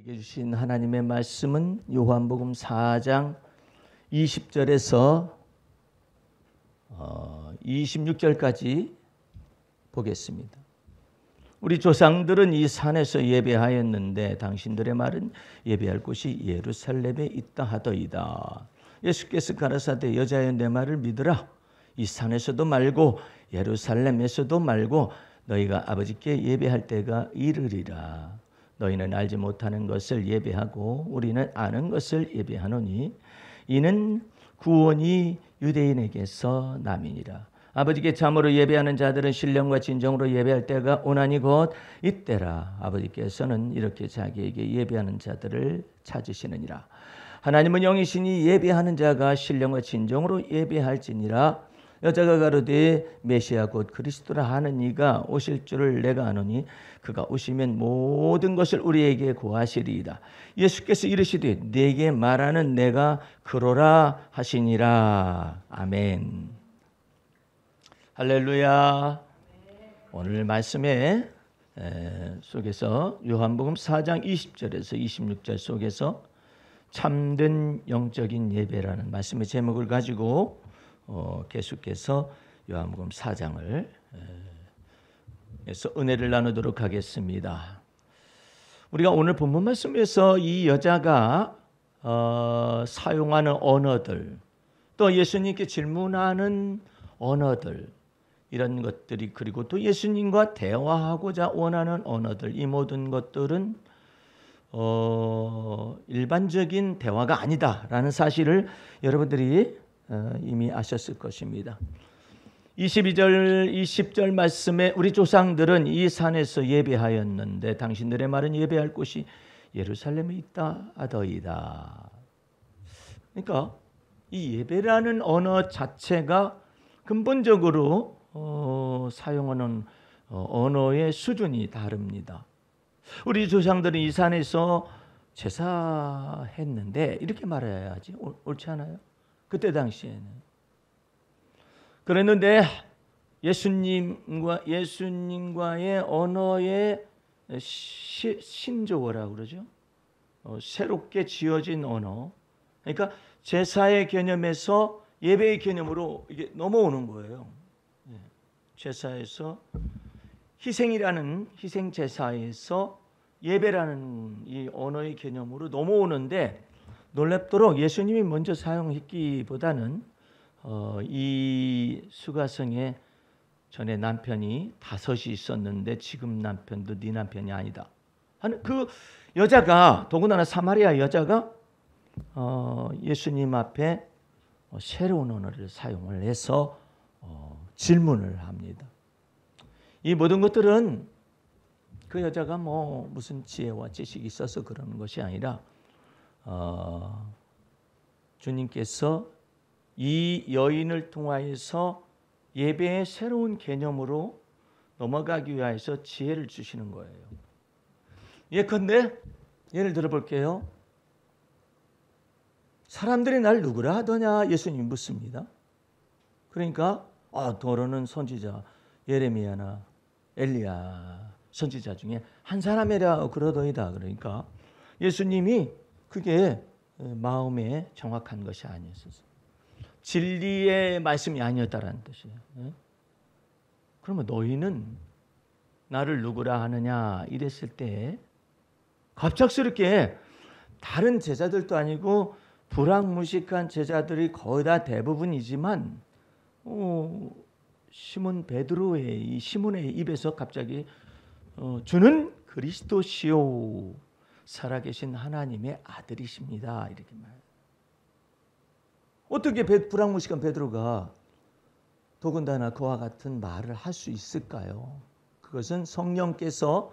우리에게 주신 하나님의 말씀은 요한복음 4장 20절에서 26절까지 보겠습니다. 우리 조상들은 이 산에서 예배하였는데 당신들의 말은 예배할 곳이 예루살렘에 있다 하더이다. 예수께서 가라사대 여자여 내 말을 믿으라. 이 산에서도 말고 예루살렘에서도 말고 너희가 아버지께 예배할 때가 이르리라. 너희는 알지 못하는 것을 예배하고 우리는 아는 것을 예배하노니 이는 구원이 유대인에게서 남이니라. 아버지께 참으로 예배하는 자들은 신령과 진정으로 예배할 때가 오나니 곧 이때라. 아버지께서는 이렇게 자기에게 예배하는 자들을 찾으시느니라. 하나님은 영이시니 예배하는 자가 신령과 진정으로 예배할지니라. 여자가 가로되 메시아 곧 그리스도라 하는 이가 오실 줄을 내가 아노니 그가 오시면 모든 것을 우리에게 고하시리이다. 예수께서 이르시되 내게 말하는 내가 그로라 하시니라. 아멘. 할렐루야. 오늘 말씀에 속에서 요한복음 4장 20절에서 26절 속에서 참된 영적인 예배라는 말씀의 제목을 가지고 계속해서 요한복음 4장을 에서 은혜를 나누도록 하겠습니다. 우리가 오늘 본문 말씀에서 이 여자가 사용하는 언어들, 또 예수님께 질문하는 언어들, 이런 것들이, 그리고 또 예수님과 대화하고자 원하는 언어들, 이 모든 것들은 일반적인 대화가 아니다라는 사실을 여러분들이 이미 아셨을 것입니다. 22절, 20절 말씀에 우리 조상들은 이 산에서 예배하였는데 당신들의 말은 예배할 곳이 예루살렘에 있다 하더이다. 그러니까 이 예배라는 언어 자체가 근본적으로 사용하는 언어의 수준이 다릅니다. 우리 조상들은 이 산에서 제사했는데 이렇게 말해야지 옳지 않아요? 그때 당시에는 그랬는데 예수님과의 언어의 신조어라고 그러죠. 새롭게 지어진 언어. 그러니까 제사의 개념에서 예배의 개념으로 이게 넘어오는 거예요. 제사에서 희생이라는 희생 제사에서 예배라는 이 언어의 개념으로 넘어오는데 놀랍도록 예수님이 먼저 사용했기보다는 이 수가성에 전에 남편이 5이 있었는데 지금 남편도 네 남편이 아니다 하는 그 여자가, 더군다나 사마리아 여자가 예수님 앞에 새로운 언어를 사용을 해서 질문을 합니다. 이 모든 것들은 그 여자가 무슨 지혜와 지식이 있어서 그러는 것이 아니라 주님께서 이 여인을 통하여서 예배의 새로운 개념으로 넘어가기 위해서 지혜를 주시는 거예요. 예컨대 예를 들어 볼게요. 사람들이 날 누구라 하더냐 예수님 묻습니다. 그러니까 너는 선지자 예레미야나 엘리야 선지자 중에 한 사람이라 그러더이다. 그러니까 예수님이 그게 마음에 정확한 것이 아니었어요. 진리의 말씀이 아니었다라는 뜻이에요. 그러면 너희는 나를 누구라 하느냐 이랬을 때 갑작스럽게 다른 제자들도 아니고 불황무식한 제자들이 거의 다 대부분이지만 시몬 베드로의 이 시몬의 입에서 갑자기 주는 그리스도시요 살아계신 하나님의 아들이십니다 이렇게 말해요. 어떻게 불황무식한 베드로가 더군다나 그와 같은 말을 할 수 있을까요? 그것은 성령께서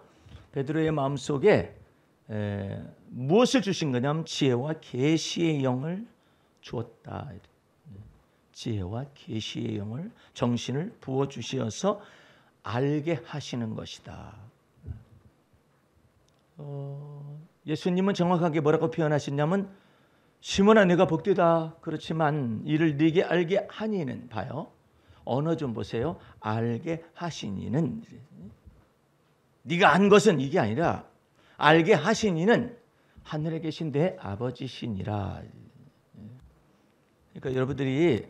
베드로의 마음속에 무엇을 주신 거냐면 지혜와 계시의 영을 주었다. 지혜와 계시의 영을, 정신을 부어주시어서 알게 하시는 것이다. 예수님은 정확하게 뭐라고 표현하셨냐면 시몬아 내가 복되다. 그렇지만 이를 네게 알게 하니는 봐요. 언어 좀 보세요. 알게 하시니는 네가 안 것은 이게 아니라 알게 하시니는 하늘에 계신 내 아버지시니라. 그러니까 여러분들이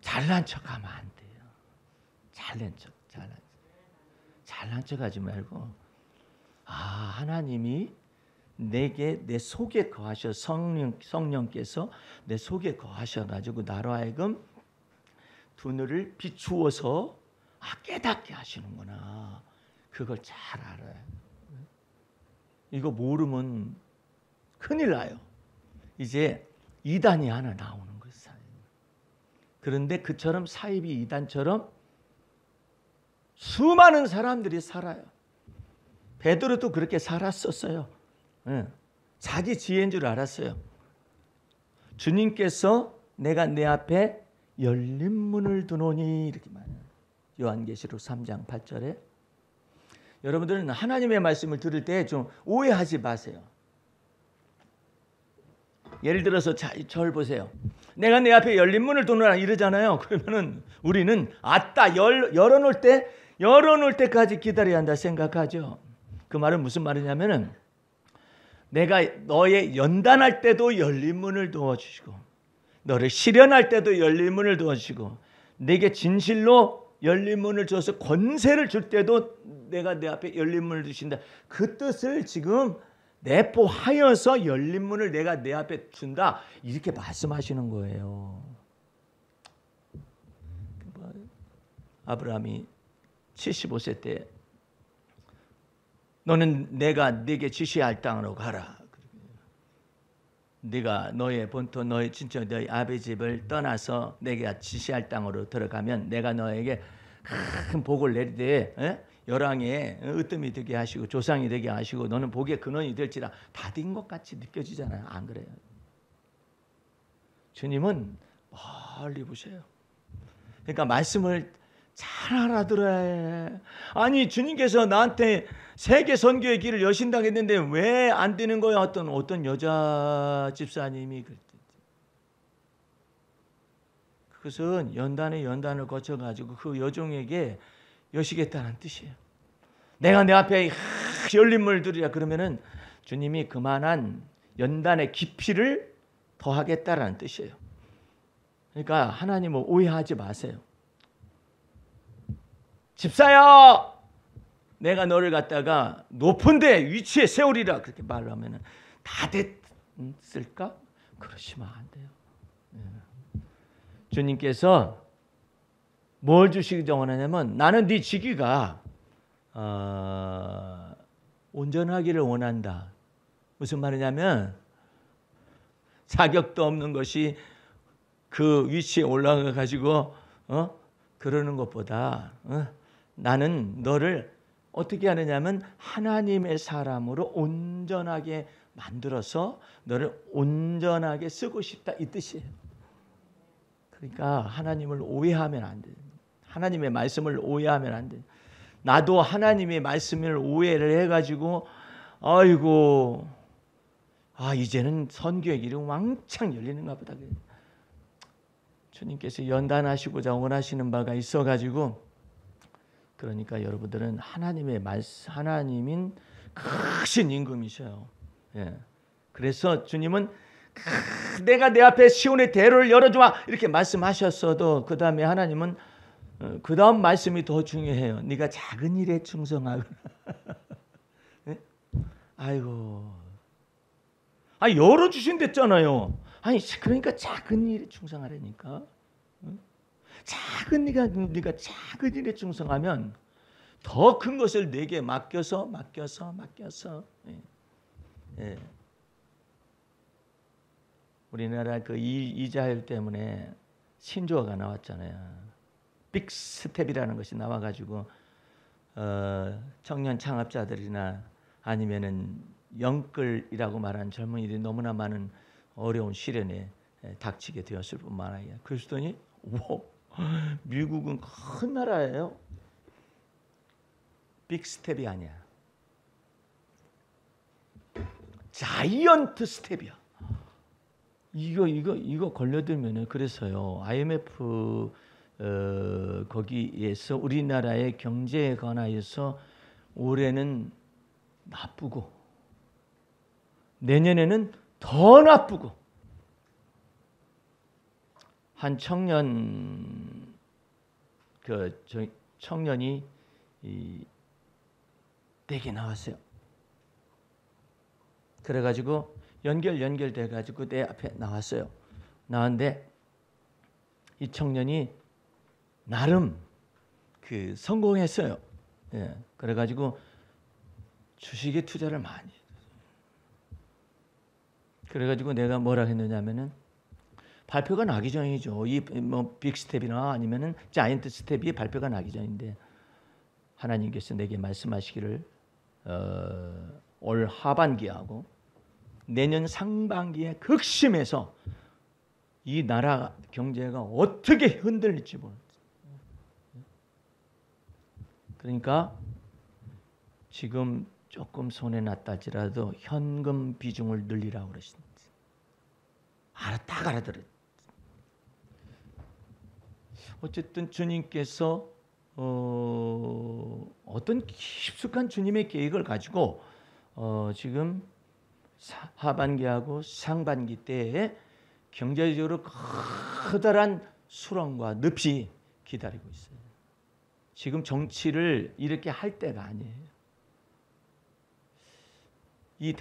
잘난 척하면 안 돼요. 잘난 척하지 말고 하나님이 내게 내 속에 거하셔 성령께서 내 속에 거하셔가지고 나로 하여금 두 눈을 비추어서 깨닫게 하시는구나. 그걸 잘 알아요. 이거 모르면 큰일 나요. 이제 이단이 하나 나오는 거예요. 그런데 그처럼 사이비 이단처럼 수많은 사람들이 살아요. 베드로도 그렇게 살았었어요. 자기 지혜인 줄 알았어요. 주님께서 내가 내 앞에 열린 문을 두노니 이렇게 말해요. 요한계시록 3장 8절에. 여러분들은 하나님의 말씀을 들을 때 좀 오해하지 마세요. 예를 들어서 저를 보세요. 내가 내 앞에 열린 문을 두노라 이러잖아요. 그러면은 우리는 열어놓을 때까지 기다려야 한다 생각하죠. 그 말은 무슨 말이냐면은 내가 너의 연단할 때도 열린 문을 두어주시고 너를 시련할 때도 열린 문을 두어주시고 내게 진실로 열린 문을 줘서 권세를 줄 때도 내가 내 앞에 열린 문을 두신다. 그 뜻을 지금 내포하여서 열린 문을 내가 내 앞에 준다. 이렇게 말씀하시는 거예요. 아브라함이 75세 때 너는 내가 네게 지시할 땅으로 가라. 네가 너의 본토 너의 친척 너의 아버지 집을 떠나서 내가 지시할 땅으로 들어가면 내가 너에게 큰 복을 내리되 열왕의 으뜸이 되게 하시고 조상이 되게 하시고 너는 복의 근원이 될지라. 다 된 것 같이 느껴지잖아요. 안 그래요? 주님은 멀리 보세요. 그러니까 말씀을 잘 알아들어야 해. 아니 주님께서 나한테 세계 선교의 길을 여신다고 했는데 왜 안 되는 거야? 어떤 여자 집사님이 그것은 연단을 거쳐가지고 그 여종에게 여시겠다는 뜻이에요. 내가 내 앞에 열린 문을 두리라 그러면은 주님이 그만한 연단의 깊이를 더하겠다라는 뜻이에요. 그러니까 하나님을 오해하지 마세요. 집사야, 내가 너를 갖다가 높은 데 위치에 세우리라 그렇게 말하면은 다 됐을까? 그러시면 안 돼요. 주님께서 뭘 주시기 원하냐면 나는 네 지기가 온전하기를 원한다. 무슨 말이냐면 자격도 없는 것이 그 위치에 올라가 가지고 그러는 것보다 나는 너를 어떻게 하느냐면 하나님의 사람으로 온전하게 만들어서 너를 온전하게 쓰고 싶다 이 뜻이에요. 그러니까 하나님을 오해하면 안 돼요. 하나님의 말씀을 오해하면 안 돼요. 나도 하나님의 말씀을 오해를 해가지고 아이고 이제는 선교의 길이 왕창 열리는가 보다. 주님께서 연단하시고자 원하시는 바가 있어가지고 그러니까 여러분들은 하나님의 말씀, 하나님인 크신 임금이셔요. 그래서 주님은 내가 내 앞에 시온의 대로를 열어주마 이렇게 말씀하셨어도 그 다음에 하나님은 그 다음 말씀이 더 중요해요. 네가 작은 일에 충성하거나. 아이고, 열어주신댔잖아요. 그러니까 작은 일에 충성하라니까. 네가 작은 일에 충성하면 더 큰 것을 내게 맡겨서. 우리나라 그 이자율 때문에 신조어가 나왔잖아요. 빅스텝이라는 것이 나와가지고 청년 창업자들이나 아니면은 영끌이라고 말하는 젊은이들이 너무나 많은 어려운 시련에 닥치게 되었을 뿐만 아니라 그랬더니 미국은 큰 나라예요. 빅스텝이 아니야. 자이언트 스텝이야. 이거 걸려들면은 그래서요. IMF 거기에서 우리나라의 경제에 관하여서 올해는 나쁘고 내년에는 더 나쁘고. 한 청년이 댁에 나왔어요. 그래가지고 연결돼가지고 내 앞에 나왔어요. 나왔는데 이 청년이 나름 성공했어요. 예, 그래가지고 주식에 투자를 많이 했어요. 그래가지고 내가 뭐라 했느냐면은 발표가 나기 전이죠. 이 빅스텝이나 아니면은 자이언트 스텝이 발표가 나기 전인데 하나님께서 내게 말씀하시기를 올 하반기하고 내년 상반기에 극심해서 이 나라 경제가 어떻게 흔들릴지 모르겠어요. 그러니까 지금 조금 손해 났다 할지라도 현금 비중을 늘리라고 그러십니다. 딱 알아들어요. 어쨌든 주님께서 어떤 깊숙한 주님의 계획을 가지고 지금 하반기하고 상반기 때에 경제적으로 커다란 수렁과 늪이 기다리고 있어요. 지금 정치를 이렇게 할 때가 아니에요. 이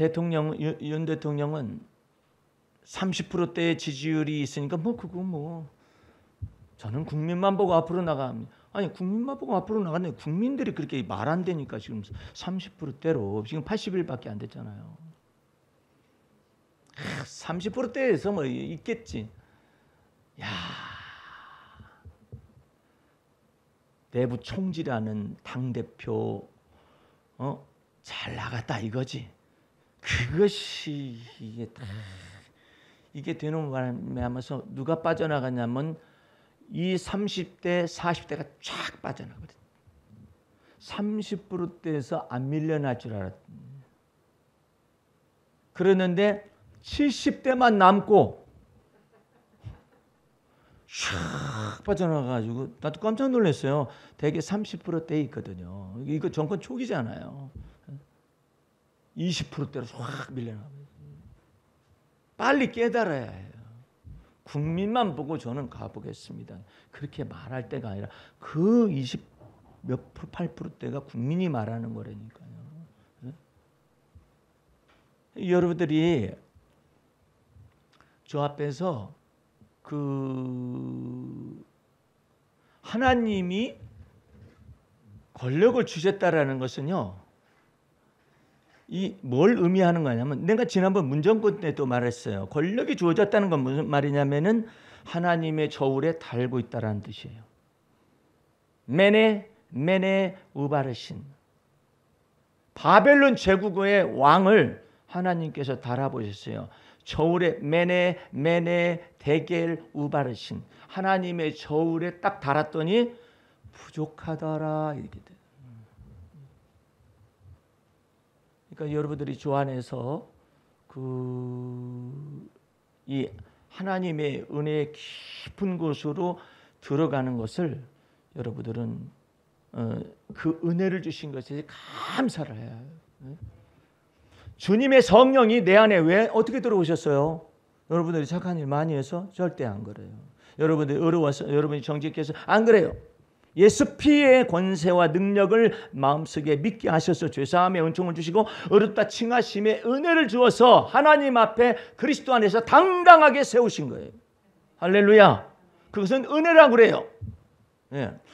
윤 대통령은 30%대의 지지율이 있으니까 저는 국민만 보고 앞으로 나갑니다. 아니 국민만 보고 앞으로 나갔는데 국민들이 그렇게 말 안 되니까 지금 30%대로 지금 80일밖에 안 됐잖아요. 30%대에서 뭐 있겠지. 야, 내부 총질하는 당 대표 잘 나갔다 이거지. 그것이 이게 되는 바람에 하면서 누가 빠져나갔냐면 이 30대, 40대가 쫙 빠져나거든. 30%대에서 안 밀려날 줄 알았더니 그러는데 70대만 남고 샥 빠져나가가지고 나도 깜짝 놀랐어요. 대개 30%대에 있거든요. 이거 정권 초기잖아요. 20%대로 확 밀려나가요. 빨리 깨달아야 해요. 국민만 보고 저는 가보겠습니다. 그렇게 말할 때가 아니라 그 8%대가 국민이 말하는 거라니까요. 여러분들이 저 앞에서 하나님이 권력을 주셨다라는 것은요, 뭘 의미하는 거냐면, 내가 지난번 문정권 때도 말했어요. 권력이 주어졌다는 건 무슨 말이냐면은 하나님의 저울에 달고 있다라는 뜻이에요. 메네 우바르신, 바벨론 제국의 왕을 하나님께서 달아보셨어요. 저울에 메네 데겔 우바르신, 하나님의 저울에 딱 달았더니 부족하더라 이렇게 돼요. 그러니까 여러분들이 주 안에서 이 하나님의 은혜의 깊은 곳으로 들어가는 것을 여러분들은 그 은혜를 주신 것에 감사를 해야 해요. 주님의 성령이 내 안에 왜 어떻게 들어오셨어요? 여러분들이 착한 일 많이 해서? 절대 안 그래요. 여러분들이 어려워서, 여러분이 정직해서? 안 그래요. 예수 피의 권세와 능력을 마음속에 믿게 하셔서 죄사함의 은총을 주시고 어렵다 칭하심의 은혜를 주어서 하나님 앞에 그리스도 안에서 당당하게 세우신 거예요. 할렐루야. 그것은 은혜라고 그래요.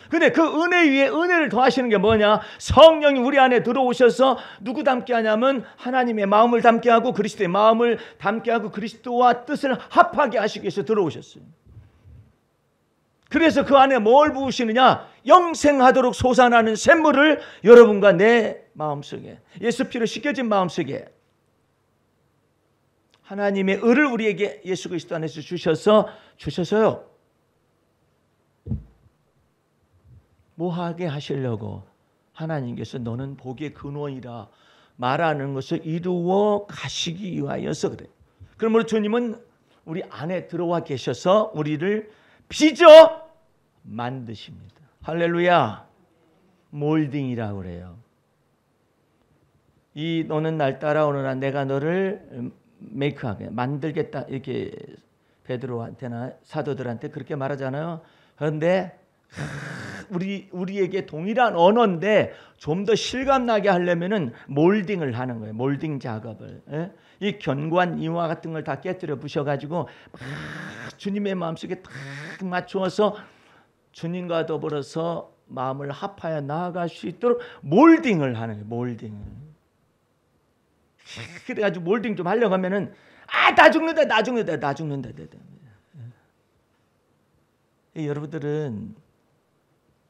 근데 그 은혜 위에 은혜를 더하시는 게 뭐냐? 성령이 우리 안에 들어오셔서 누구 닮게 하냐면 하나님의 마음을 닮게 하고 그리스도의 마음을 닮게 하고 그리스도와 뜻을 합하게 하시기 위해서 들어오셨어요. 그래서 그 안에 뭘 부으시느냐? 영생하도록 솟아나는 샘물을 여러분과 내 마음속에, 예수 피로 씻겨진 마음속에 하나님의 의를 우리에게 예수 그리스도 안에서 주셔서요. 뭐하게 하시려고? 하나님께서 너는 복의 근원이라 말하는 것을 이루어 가시기 위하여서 그래요. 그러므로 주님은 우리 안에 들어와 계셔서 우리를 빚어 만드십니다. 할렐루야. 몰딩이라고 그래요. 너는 날 따라오너라 내가 너를 메이크하게 만들겠다 이렇게 베드로한테나 사도들한테 그렇게 말하잖아요. 그런데 우리에게 동일한 언어인데 좀 더 실감나게 하려면은 몰딩을 하는 거예요. 몰딩 작업을. 이 견고한 이와 같은 걸 다 깨뜨려 부셔가지고 주님의 마음속에 딱 맞추어서 주님과 더불어서 마음을 합하여 나아갈 수 있도록 몰딩을 하는 거예요. 몰딩을. 그래가지고 몰딩 좀 하려고 하면은 나 죽는다. 여러분들은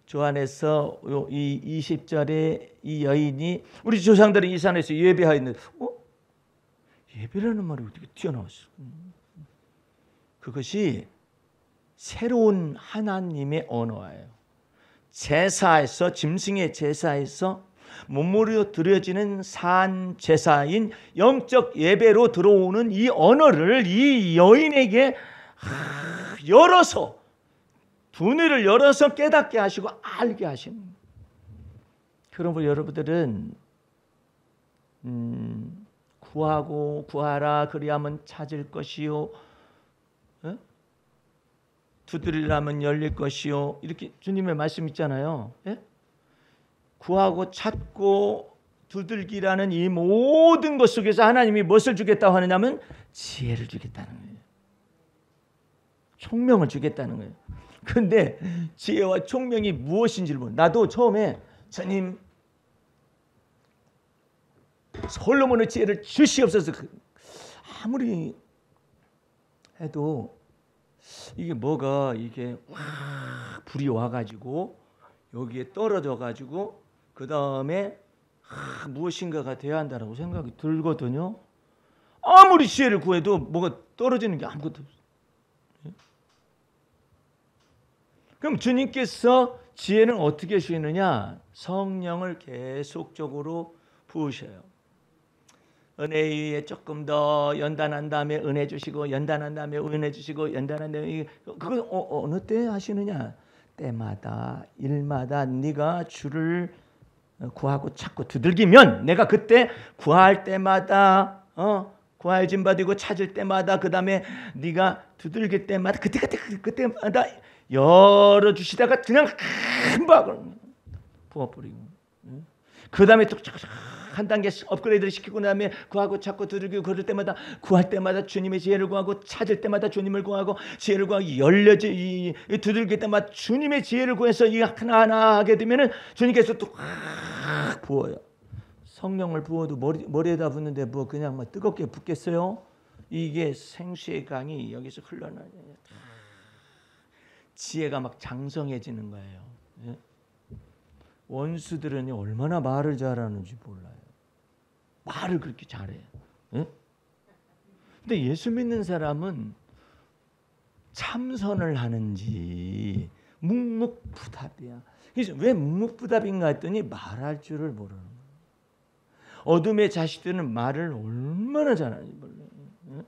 주 안에서 이 20절에 이 여인이 우리 조상들은 이 산에서 예배하였는데 예배라는 말이 어떻게 튀어나왔어? 그것이 새로운 하나님의 언어예요. 제사에서 짐승의 제사에서 몸으로 드려지는 산 제사인 영적 예배로 들어오는 이 언어를 이 여인에게 열어서 두뇌를 열어서 깨닫게 하시고 알게 하십니다. 그러므로 여러분들은 구하라 그리하면 찾을 것이요 두드리라면 열릴 것이요 이렇게 주님의 말씀 있잖아요. 구하고 찾고 두들기라는 이 모든 것 속에서 하나님이 무엇을 주겠다고 하느냐면 지혜를 주겠다는 거예요. 총명을 주겠다는 거예요. 그런데 지혜와 총명이 무엇인지를 모르. 나도 처음에 주님 솔로몬의 지혜를 주시옵소서 아무리 해도 이게 뭐가 이게 불이 와가지고 여기에 떨어져가지고 그 다음에 무엇인가가 돼야 한다라고 생각이 들거든요. 아무리 지혜를 구해도 뭐가 떨어지는 게 아무것도 없어요. 그럼 주님께서 지혜는 어떻게 주시느냐? 성령을 계속적으로 부으셔요. 은혜에 조금 더 연단한 다음에 은혜 주시고 연단한 다음에 은혜 주시고 연단한 다음에 그걸 어느 때 하시느냐? 때마다 일마다 네가 주를 구하고 찾고 두들기면 내가 그때 구할 때마다 구하여진 바 되고 찾을 때마다 그 다음에 네가 두들길 때마다 그때마다 열어주시다가 그냥 금방 부어버리고 그 다음에 또 한 단계 업그레이드를 시키고 나면 구하고 찾고 두들기고 그럴 때마다 구할 때마다 주님의 지혜를 구하고 찾을 때마다 주님을 구하고 지혜를 구하고 두들길 때마다 주님의 지혜를 구해서 이 하나하나 하게 되면은 주님께서 또 부어요. 성령을 부어도 머리에다 붓는데 뭐 그냥 뭐 뜨겁게 붓겠어요? 이게 생수의 강이 여기서 흘러나요. 지혜가 막 장성해지는 거예요. 원수들은 얼마나 말을 잘하는지 몰라요. 말을 그렇게 잘해요. 근데 예수 믿는 사람은 참선을 하는지 묵묵부답이야. 그래서 왜 묵묵부답인가 했더니 말할 줄을 모르는 거예요. 어둠의 자식들은 말을 얼마나 잘하는지 몰라요.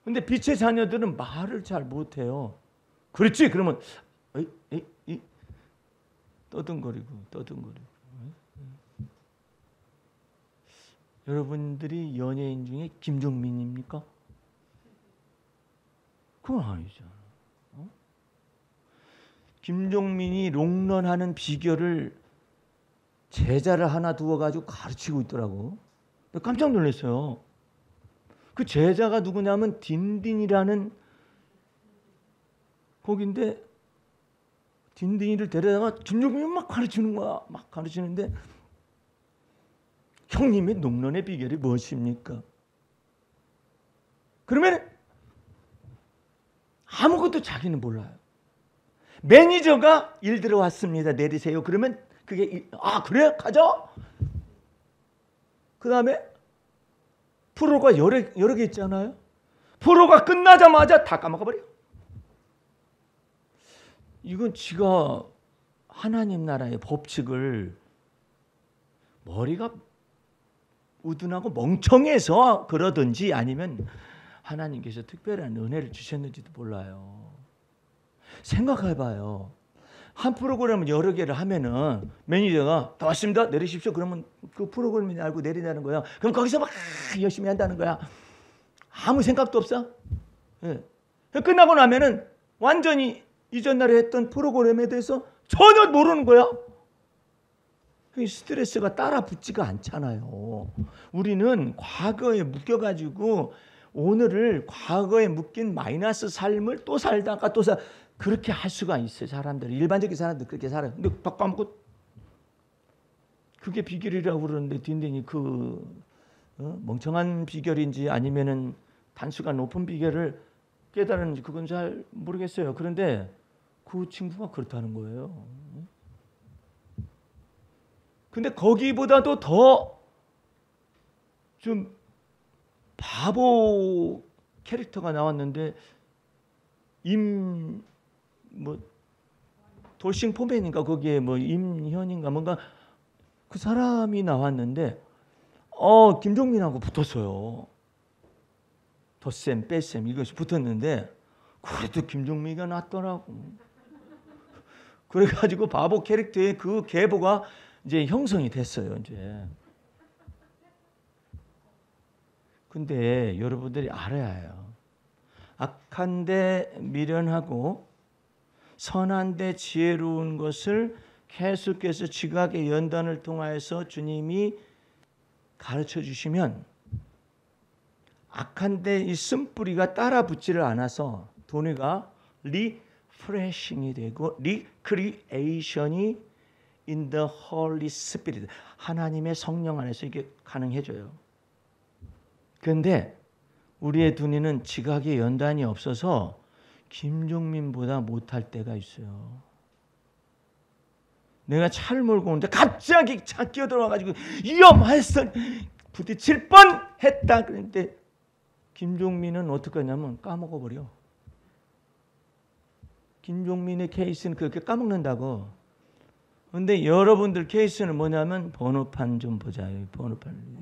근데 빛의 자녀들은 말을 잘 못해요. 그렇지? 그러면 떠듬거리고. 여러분들이 연예인 중에 김종민입니까? 그건 아니잖아. 김종민이 롱런하는 비결을 제자를 하나 두어가지고 가르치고 있더라고. 깜짝 놀랐어요. 그 제자가 누구냐면 딘딘이라는 거긴데 딘딘이를 데려다가 김종민이 막 가르치는 거야. 막 가르치는데 형님의 농론의 비결이 무엇입니까? 그러면 아무것도 자기는 몰라요. 매니저가 일 들어왔습니다. 내리세요. 그러면 그게 그래? 가자. 그 다음에 프로가 여러 개 있잖아요. 프로가 끝나자마자 다 까먹어버려. 이건 지가 하나님 나라의 법칙을 머리가 우둔하고 멍청해서 그러든지 아니면 하나님께서 특별한 은혜를 주셨는지도 몰라요. 생각해봐요. 한 프로그램을 여러 개를 하면은 매니저가 다 왔습니다. 내리십시오. 그러면 그 프로그램이 알고 내리라는 거야. 그럼 거기서 막 열심히 한다는 거야. 아무 생각도 없어. 예. 끝나고 나면은 완전히 이전 날에 했던 프로그램에 대해서 전혀 모르는 거야. 스트레스가 따라 붙지가 않잖아요. 우리는 과거에 묶여가지고 오늘을 과거에 묶인 마이너스 삶을 또 살다가 또 그렇게 할 수가 있어요. 사람들 일반적인 사람들 그렇게 살아요. 근데 딱 까먹고 그게 비결이라고 그러는데 딘딘이 멍청한 비결인지 아니면은 단수가 높은 비결을 깨달았는지 그건 잘 모르겠어요. 그런데 그 친구가 그렇다는 거예요. 근데 거기보다도 더 좀 바보 캐릭터가 나왔는데 돌싱 포맨인가 거기에 임현인가 뭔가 그 사람이 나왔는데 김종민하고 붙었어요. 덧셈 뺄셈 이것이 붙었는데 그래도 김종민이가 낫더라고. 그래가지고 바보 캐릭터의 그 계보가 이제 형성이 됐어요. 이제. 근데 여러분들이 알아야 해요. 악한데 미련하고 선한데 지혜로운 것을 계속해서 지각의 연단을 통하여서 주님이 가르쳐 주시면 악한데 이 쓴뿌리가 따라 붙지를 않아서 도네가 리프레싱이 되고 리크리에이션이 in the Holy Spirit 하나님의 성령 안에서 이게 가능해져요. 그런데 우리의 두뇌는 지각의 연단이 없어서 김종민보다 못할 때가 있어요. 내가 차를 몰고 오는데 갑자기 차 끼어들어와가지고 위험했어 부딪힐 뻔했다. 그런데 김종민은 어떻게 하냐면 까먹어버려. 김종민의 케이스는 그렇게 까먹는다고. 그런데 여러분들 케이스는 뭐냐면 번호판 좀 보자. 번호판.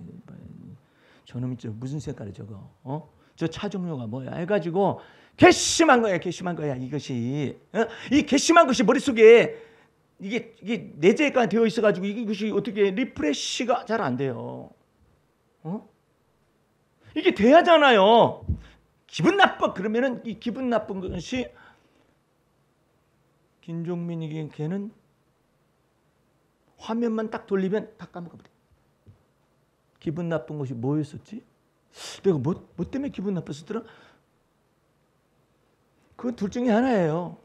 저놈이 무슨 색깔이 저거? 저 차 종류가 뭐야? 해가지고 괘씸한 거야. 괘씸한 거야. 이것이 이 괘씸한 것이 머릿속에 이게 내재가 되어 있어가지고 이것이 어떻게 리프레시가 잘 안 돼요. 이게 돼야잖아요. 기분 나빠 그러면은 이 기분 나쁜 것이 김종민이 걔는 화면만 딱 돌리면 다 까먹어버려. 기분 나쁜 것이 뭐였었지? 내가 뭐 때문에 기분 나빴었더라? 그건 둘 중에 하나예요.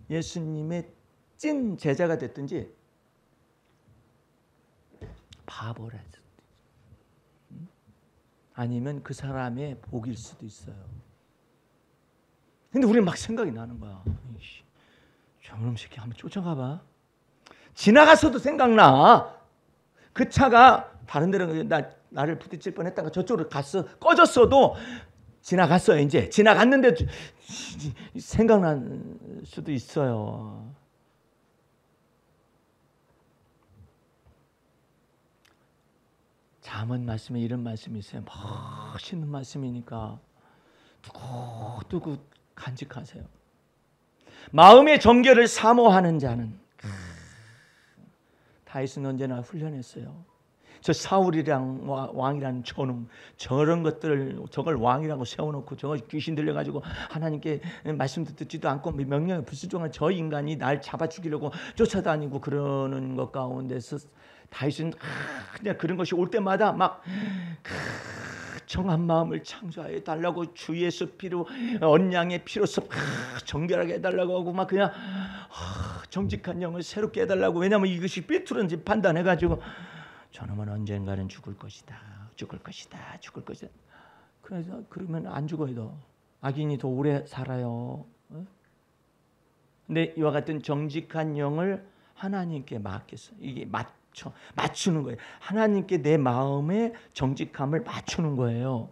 예수님의 찐 제자가 됐든지 바보라 했을 때 아니면 그 사람의 복일 수도 있어요. 근데 우리는 막 생각이 나는 거야. 저놈 새끼 한번 쫓아가봐. 지나가서도 생각나. 그 차가 다른 데로 나를 부딪힐 뻔했다가 저쪽으로 갔어. 꺼졌어도 지나갔어요. 이제 지나갔는데 생각날 수도 있어요. 잠언 말씀에 이런 말씀이 있어요. 멋있는 말씀이니까 두고 간직하세요. 마음의 정결을 사모하는 자는 다윗은 언제나 훈련했어요. 저 사울이랑 왕이라는 저놈 저런 것들을 저걸 왕이라고 세워놓고 저걸 귀신 들려가지고 하나님께 말씀도 듣지도 않고 명령에 불순종한 저 인간이 날 잡아 죽이려고 쫓아다니고 그러는 것 가운데서 다윗은 그냥 그런 것이 올 때마다 막 정한 마음을 창조해 달라고 주 예수 피로 언양의 피로서 정결하게 해달라고 하고 막 그냥 정직한 영을 새롭게 해달라고. 왜냐하면 이것이 삐뚤은지 판단해가지고 저놈은 언젠가는 죽을 것이다. 그래서 그러면 안 죽어요. 악인이 더 오래 살아요. 근데 이와 같은 정직한 영을 하나님께 맡겼어요. 이게 맞추는 거예요. 하나님께 내 마음의 정직함을 맞추는 거예요.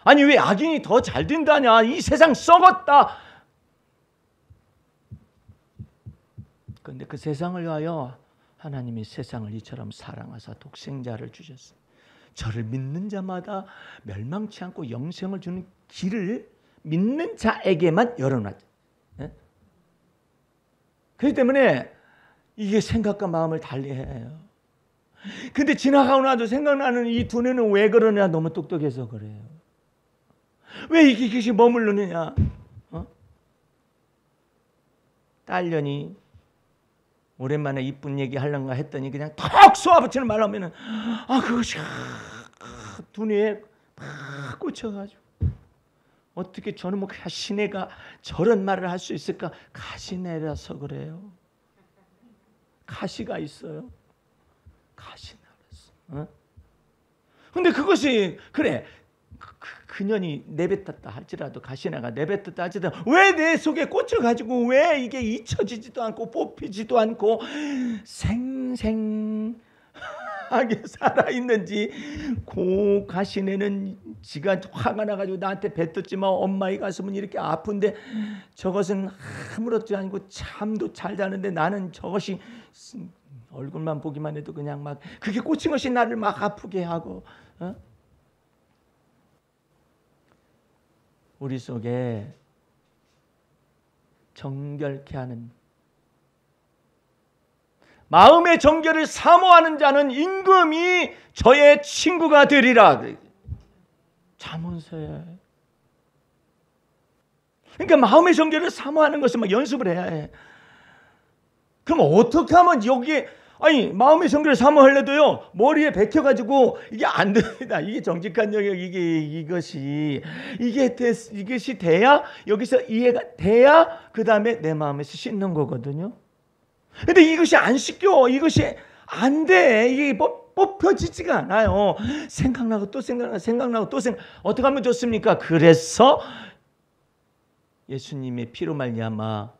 아니 왜 악인이 더 잘 된다냐? 이 세상 썩었다. 그런데 그 세상을 위하여 하나님이 세상을 이처럼 사랑하사 독생자를 주셨어요. 저를 믿는 자마다 멸망치 않고 영생을 주는 길을 믿는 자에게만 열어놨죠. 그렇기 때문에 이게 생각과 마음을 달리해요. 근데 지나가고 나도 생각나는 이 두뇌는 왜 그러냐? 너무 똑똑해서 그래요. 왜 이것이 머무르느냐? 딸년이 오랜만에 이쁜 얘기 하려는가 했더니 그냥 턱 쏘아붙이는 말 하면은 그것이 두뇌에 막 꽂혀가지고 어떻게 저는 뭐 가시네가 저런 말을 할 수 있을까? 가시네라서 그래요. 가시가 있어요. 가시네라서. 근데 그것이 그래. 그년이 내뱉었다 할지라도 가시나가 내뱉었다 할지라도 왜 내 속에 꽂혀가지고 왜 이게 잊혀지지도 않고 뽑히지도 않고 생생하게 살아있는지 그 가시네는 지가 화가 나가지고 나한테 뱉었지만 엄마의 가슴은 이렇게 아픈데 저것은 아무렇지 않고 잠도 잘 자는데 나는 저것이 얼굴만 보기만 해도 그냥 막 그게 꽂힌 것이 나를 막 아프게 하고 우리 속에 정결케 하는 마음의 정결을 사모하는 자는 임금이 저의 친구가 되리라. 잠언서에. 그러니까 마음의 정결을 사모하는 것을 막 연습을 해야 해. 그럼 어떻게 하면 여기에 마음의 정결을 사모하려도요 머리에 박혀가지고 이게 안 됩니다. 이게 정직한 영역 이것이 돼야 여기서 이해가 돼야 그 다음에 내 마음에서 씻는 거거든요. 근데 이것이 안 씻겨. 이것이 안 돼. 이게 뽑혀지지가 않아요. 생각나고 또 생각나고 또 어떻게 하면 좋습니까? 그래서 예수님의 피로 말미암아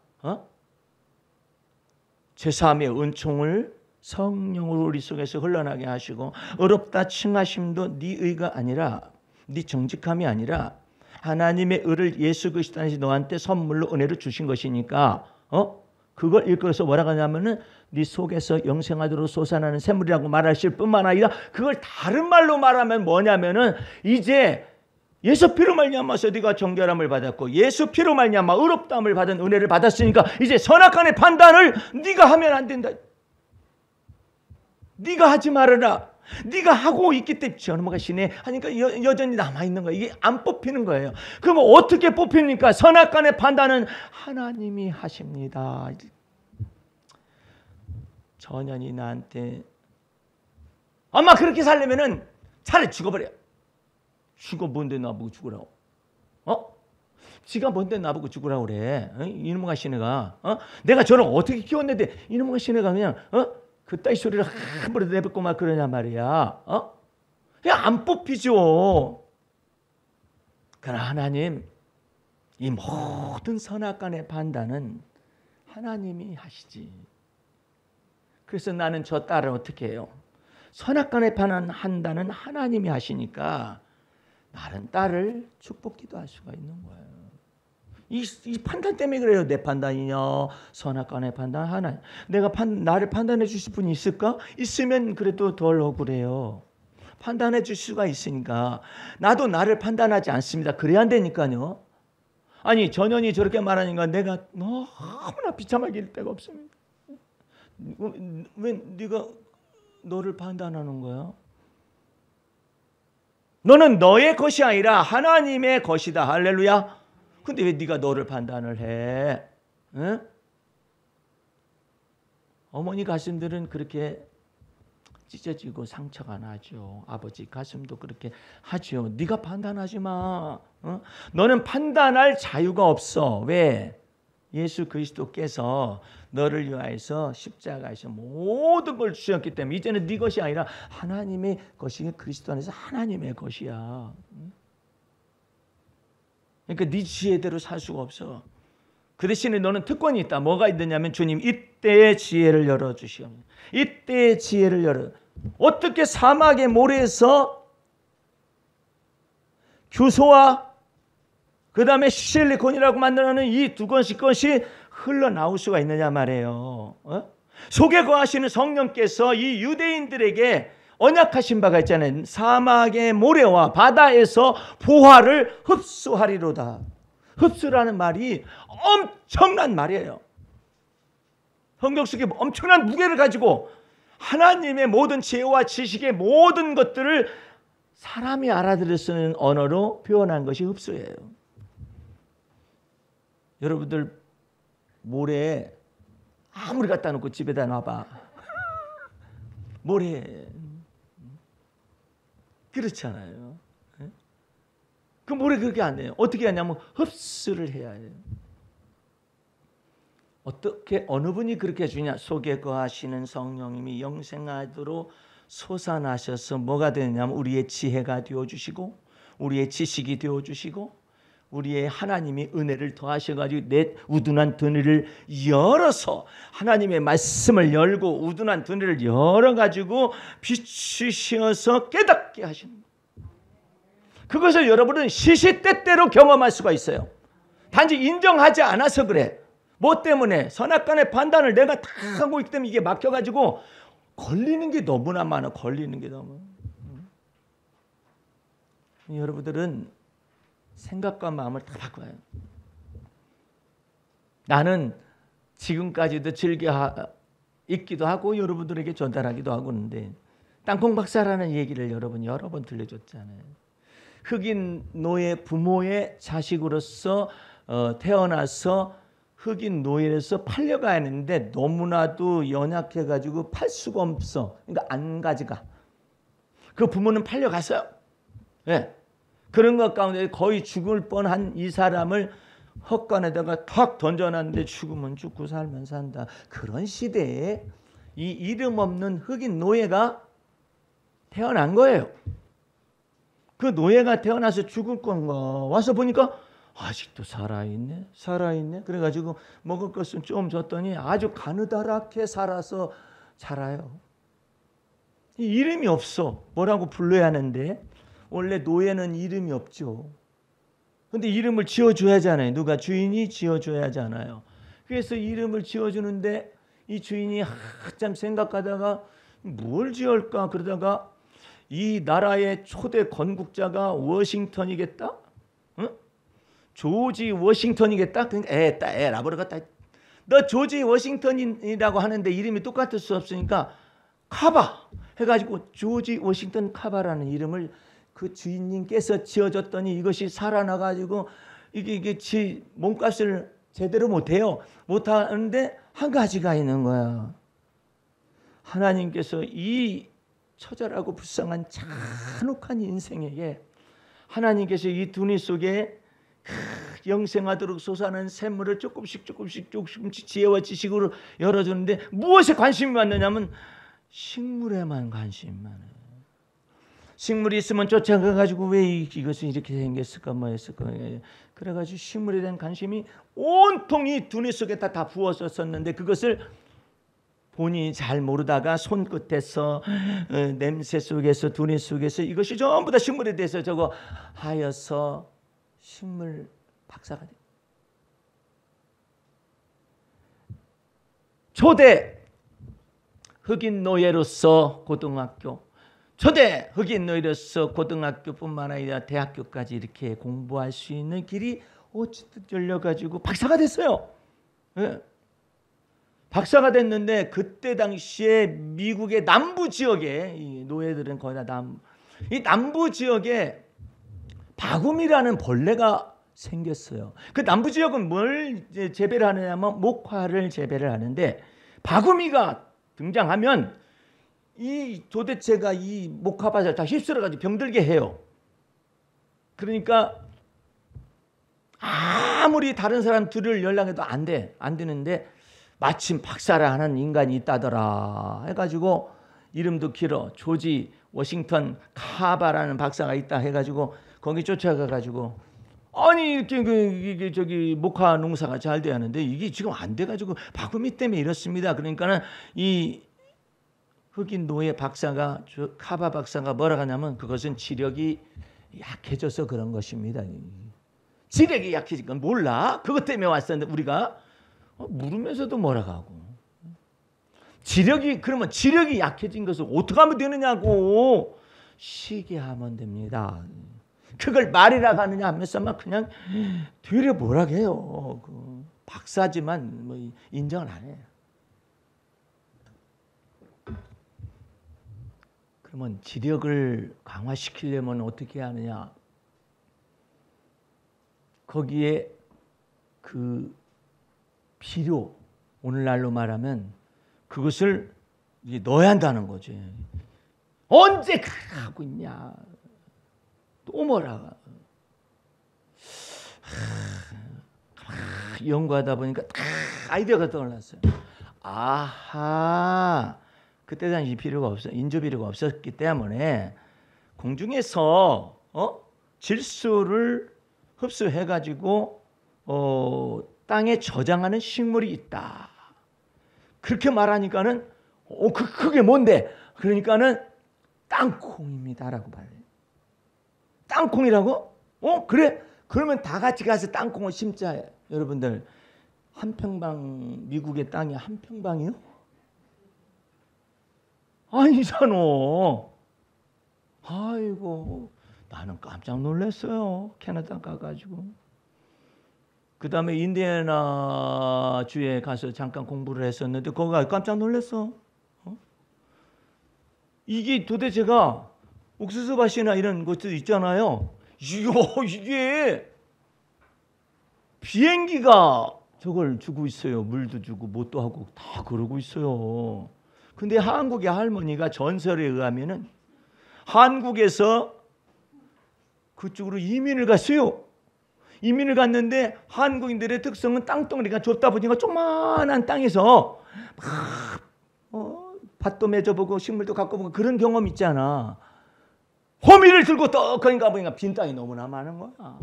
죄사함의 은총을 성령으로 우리 속에서 흘러나게 하시고 의롭다 칭하심도 네 의가 아니라 네 정직함이 아니라 하나님의 의를 예수 그리스도 안에서 너한테 선물로 은혜로 주신 것이니까 그걸 읽어서 뭐라고 하냐면은 네 속에서 영생하도록 솟아나는 샘물이라고 말하실 뿐만 아니라 그걸 다른 말로 말하면 뭐냐면은 이제 예수 피로 말미암아서 네가 정결함을 받았고 예수 피로 말미암아 의롭다함을 받은 은혜를 받았으니까 이제 선악간의 판단을 네가 하면 안 된다. 네가 하지 말아라. 네가 하고 있기 때문에 넘어가시네 하니까 여전히 남아있는 거예요. 이게 안 뽑히는 거예요. 그럼 어떻게 뽑힙니까? 선악간의 판단은 하나님이 하십니다. 전현이 나한테 엄마 그렇게 살려면은 차라리 죽어버려. 죽어 뭔데 나보고 죽으라고? 지가 뭔데 나보고 죽으라고 그래? 이놈의 시내가 내가 저를 어떻게 키웠는데 이놈의 시내가 그냥 그따위 소리를 함부로 내뱉고 막 그러냐 말이야. 그냥 안 뽑히죠. 그러나 하나님 이 모든 선악간의 판단은 하나님이 하시지. 그래서 나는 저 딸을 어떻게 해요? 선악간의 판단은 하나님이 하시니까 나는 딸을 축복기도 할 수가 있는 거예요. 이 판단 때문에 그래요. 내 판단이냐 선악간의 판단 하나. 나를 판단해 주실 분이 있을까? 있으면 그래도 덜 억울해요. 판단해 줄 수가 있으니까 나도 나를 판단하지 않습니다. 그래야 안 되니까요. 아니 전현이 저렇게 말하니까 내가 너무나 비참하게 일 데가 없습니다. 왜 네가 너를 판단하는 거야? 너는 너의 것이 아니라 하나님의 것이다. 할렐루야. 근데 왜 네가 너를 판단을 해? 응? 어머니 가슴들은 그렇게 찢어지고 상처가 나죠. 아버지 가슴도 그렇게 하죠. 네가 판단하지 마. 너는 판단할 자유가 없어. 왜? 예수 그리스도께서 너를 위하여서 십자가에서 모든 걸 주셨기 때문에 이제는 네 것이 아니라 하나님의 것이 그리스도 안에서 하나님의 것이야. 그러니까 네 지혜대로 살 수가 없어. 그 대신에 너는 특권이 있다. 뭐가 있느냐면 주님 이때의 지혜를 열어주시옵니다. 이때의 지혜를 열어. 어떻게 사막의 모래에서 규소와 그 다음에 실리콘이라고 만들어내는 이 두 것이 흘러나올 수가 있느냐 말이에요. 속에 거하시는 성령께서 이 유대인들에게 언약하신 바가 있잖아요. 사막의 모래와 바다에서 보화를 흡수하리로다. 흡수라는 말이 엄청난 말이에요. 성경 속에 엄청난 무게를 가지고 하나님의 모든 지혜와 지식의 모든 것들을 사람이 알아들을 수 있는 언어로 표현한 것이 흡수예요. 여러분들 모래에 아무리 갖다 놓고 집에다 놔봐. 모래 그렇잖아요. 그 모래 그렇게 안 해요. 어떻게 하냐면 흡수를 해야 해요. 어떻게 어느 분이 그렇게 해주냐? 속에 거하시는 성령님이 영생하도록 솟아나셔서 뭐가 되느냐면 우리의 지혜가 되어주시고 우리의 지식이 되어주시고 우리의 하나님이 은혜를 더하셔가지고 내 우둔한 드늘을 열어서 하나님의 말씀을 열고 우둔한 드늘을 열어가지고 비추셔서 깨닫게 하시는 거예요. 그것을 여러분은 시시때때로 경험할 수가 있어요. 단지 인정하지 않아서 그래. 뭐 때문에? 선악간의 판단을 내가 다 하고 있기 때문에 이게 막혀가지고 걸리는 게 너무나 많아. 걸리는 게 너무. 여러분들은 생각과 마음을 다 바꿔요. 나는 지금까지도 즐겨 읽기도 하고 여러분들에게 전달하기도 하고 있는데 땅콩 박사라는 얘기를 여러분 여러 번 들려줬잖아요. 흑인 노예 부모의 자식으로서 태어나서 흑인 노예에서 팔려가야 하는데 너무나도 연약해가지고 팔 수가 없어. 그러니까 안 가져가. 그 부모는 팔려갔어요. 네. 그런 것 가운데 거의 죽을 뻔한 이 사람을 헛간에다가 탁 던져놨는데 죽으면 죽고 살면 산다. 그런 시대에 이 이름 없는 흑인 노예가 태어난 거예요. 그 노예가 태어나서 죽을 건가 와서 보니까 아직도 살아있네. 그래가지고 먹을 것은 좀 줬더니 아주 가느다랗게 살아서 자라요. 이름이 없어. 뭐라고 불러야 하는데 원래 노예는 이름이 없죠. 근데 이름을 지어줘야 하잖아요. 누가 주인이 지어줘야 하잖아요. 그래서 이름을 지어주는데 이 주인이 한참 생각하다가 뭘 지을까 그러다가 이 나라의 초대 건국자가 워싱턴이겠다? 응? 조지 워싱턴이겠다? 그러니까 라버르가 너 조지 워싱턴이라고 하는데 이름이 똑같을 수 없으니까 카바 해가지고 조지 워싱턴 카바라는 이름을 그 주인님께서 지어줬더니 이것이 살아나가지고 이게 지 몸값을 제대로 못해요. 못하는데 한 가지가 있는 거야. 하나님께서 이 처절하고 불쌍한 잔혹한 인생에게 하나님께서 이 두니 속에 영생하도록 솟아나는 샘물을 조금씩 지혜와 지식으로 열어주는데 무엇에 관심이 많느냐면 식물에만 관심이 많아요. 식물이 있으면 쫓아가가지고 왜 이것은 이렇게 생겼을까 뭐 했을까 그래가지고 식물에 대한 관심이 온통 이 두뇌 속에 다 부었었는데 그것을 본인이 잘 모르다가 손끝에서 냄새 속에서 두뇌 속에서 이것이 전부 다 식물에 대해서 저거 하여서 식물 박사가 돼. 초대 흑인 노예로서 고등학교 초대 흑인 노예로서 고등학교뿐만 아니라 대학교까지 이렇게 공부할 수 있는 길이 어쨌든 열려가지고 박사가 됐어요. 네. 박사가 됐는데 그때 당시에 미국의 남부 지역에 이 노예들은 거의 다 이 남부 지역에 바구미라는 벌레가 생겼어요. 그 남부 지역은 뭘 재배를 하느냐면 목화를 재배를 하는데 바구미가 등장하면 이 도대체가 이 목화밭을 다 휩쓸어가지고 병들게 해요. 그러니까 아무리 다른 사람 들을 연락해도 안 되는데 마침 박사를 하는 인간이 있다더라 해가지고 이름도 길어. 조지 워싱턴 카바라는 박사가 있다 해가지고 거기 쫓아가가지고 아니 이렇게 저기 목화 농사가 잘 돼야 하는데 이게 지금 안 돼가지고 바구미 때문에 이렇습니다. 그러니까는 이 흑인 노예 박사가 카바 박사가 뭐라고 하냐면 그것은 지력이 약해져서 그런 것입니다. 지력이 약해진 건 몰라. 그것 때문에 왔었는데 우리가 물으면서도 뭐라고 하고 그러면 지력이 약해진 것을 어떻게 하면 되느냐고 쉬게 하면 됩니다. 그걸 말이라고 하느냐 하면서만 그냥 되려 뭐라고 해요. 박사지만 뭐 인정을 안 해요. 그러면 지력을 강화시키려면 어떻게 하느냐? 거기에 그 비료, 오늘날로 말하면 그것을 넣어야 한다는 거지. 언제 그렇게 하고 있냐? 또 뭐라? 연구하다 보니까 아이디어가 떠올랐어요. 아하, 그때 당시 필요가 없어, 인조 비료가 없었기 때문에 공중에서 질소를 흡수해가지고 땅에 저장하는 식물이 있다. 그렇게 말하니까는 그게 뭔데? 그러니까는 땅콩입니다라고 말해요. 땅콩이라고? 그래? 그러면 다 같이 가서 땅콩을 심자. 여러분들, 한 평방, 미국의 땅이 한 평방이요? 아니잖아. 아이고, 나는 깜짝 놀랐어요. 캐나다 가가지고. 그 다음에 인디애나 주에 가서 잠깐 공부를 했었는데 거기 가서 깜짝 놀랐어. 이게 도대체가 옥수수밭이나 이런 것들 있잖아요. 이게 비행기가 저걸 주고 있어요. 물도 주고 뭣도 하고 다 그러고 있어요. 근데 한국의 할머니가 전설에 의하면은 한국에서 그쪽으로 이민을 갔어요. 이민을 갔는데 한국인들의 특성은 땅덩어리가 좁다 보니까 조그만한 땅에서 막 밭도 맺어보고 식물도 갖고 보고 그런 경험 있잖아. 호미를 들고 떡하니 가보니까 빈 땅이 너무나 많은 거야.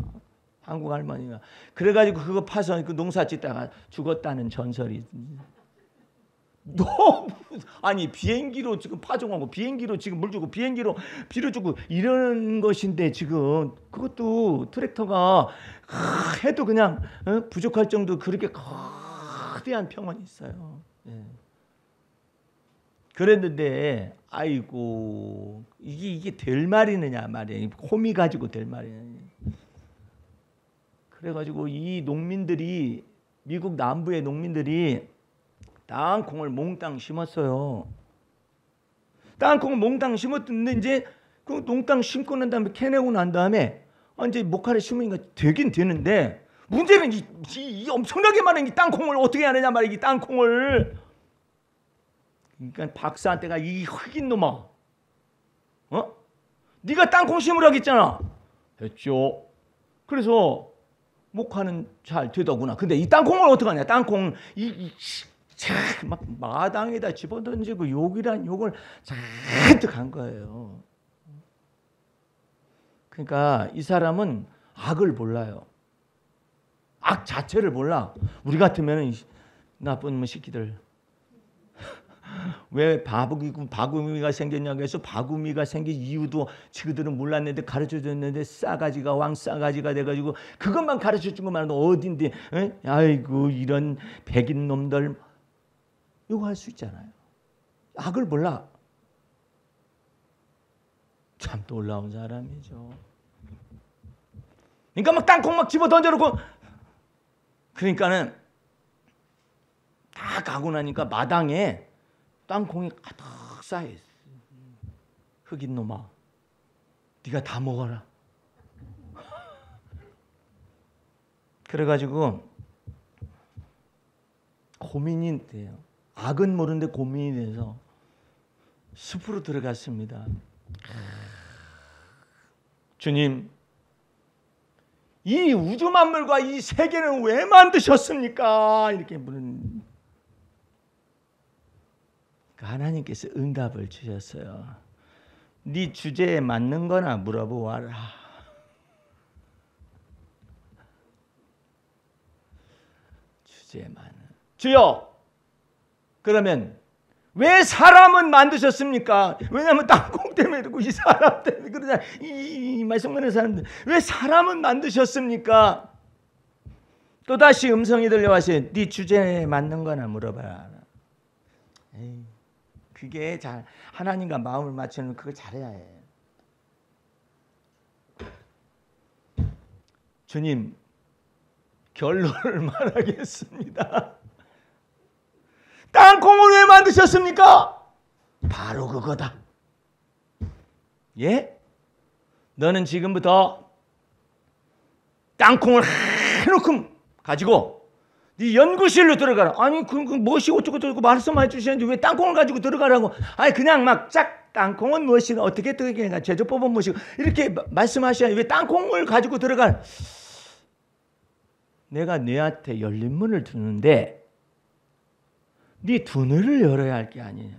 한국 할머니가. 그래가지고 그거 파서 그 농사 짓다가 죽었다는 전설이. 너무 아니 비행기로 지금 파종하고 비행기로 지금 물 주고 비행기로 비료 주고 이런 것인데 지금 그것도 트랙터가 해도 그냥 부족할 정도 그렇게 거대한 평원이 있어요. 예. 그랬는데 아이고 이게 될 말이느냐 말이야. 호미 가지고 될 말이냐. 그래가지고 이 농민들이 미국 남부의 농민들이 땅콩을 몽땅 심었어요. 땅콩을 몽땅 심었는데 이제 그 농땅 심고 난 다음에 캐내고 난 다음에 이제 목화를 심으니까 되긴 되는데 문제는 이 엄청나게 많은 이 땅콩을 어떻게 하느냐 말이야. 이 땅콩을. 그러니까 박사한테가 이 흑인 놈아, 네가 땅콩 심으라고 했잖아. 했죠. 그래서 목화는 잘 되더구나. 근데 이 땅콩을 어떻게 하냐? 땅콩 막 마당에다 집어던지고 욕이란 욕을 잔뜩 한 거예요. 그러니까 이 사람은 악을 몰라요. 악 자체를 몰라. 우리 같으면 나쁜 새끼들. 왜 바구미가 생겼냐고 해서 바구미가 생긴 이유도 지그들은 몰랐는데 가르쳐줬는데 싸가지가 왕싸가지가 돼가지고 그것만 가르쳐준 것만 해도 어딘데 아이고 이런 백인 놈들 이거 할 수 있잖아요. 악을 몰라. 참 놀라운 사람이죠. 그러니까 막 땅콩 막 집어 던져놓고 그러니까는 다 가고 나니까 마당에 땅콩이 가득 쌓여있어. 흑인 놈아, 네가 다 먹어라. 그래가지고 고민이 돼요. 악은 모르는데 고민이 돼서 숲으로 들어갔습니다. 주님, 이 우주 만물과 이 세계는 왜 만드셨습니까? 이렇게 물은 하나님께서 응답을 주셨어요. 네 주제에 맞는 거나 물어보아라. 주제에 맞는. 주여, 그러면 왜 사람은 만드셨습니까? 왜냐하면 땅콩 때문에 그러고 이 사람 때문에 그러잖아. 이 말씀하는 사람들 왜 사람은 만드셨습니까? 또다시 음성이 들려와서 네 주제에 맞는 거나 물어봐라. 에이. 그게 잘 하나님과 마음을 맞추는 그걸 잘해야 해. 주님, 결론을 말하겠습니다. 땅콩을 왜 만드셨습니까? 바로 그거다. 예? 너는 지금부터 땅콩을 해놓고 가지고 네 연구실로 들어가라. 아니 그 무엇이 어쩌고 저쩌고 말씀해 주시는데 왜 땅콩을 가지고 들어가라고? 아니 그냥 막 짝 땅콩은 무엇이고 어떻게 제조법은 무엇이고 이렇게 말씀하셔야 왜 땅콩을 가지고 들어가? 내가 너한테 열린 문을 두는데 네 두뇌를 열어야 할 게 아니냐.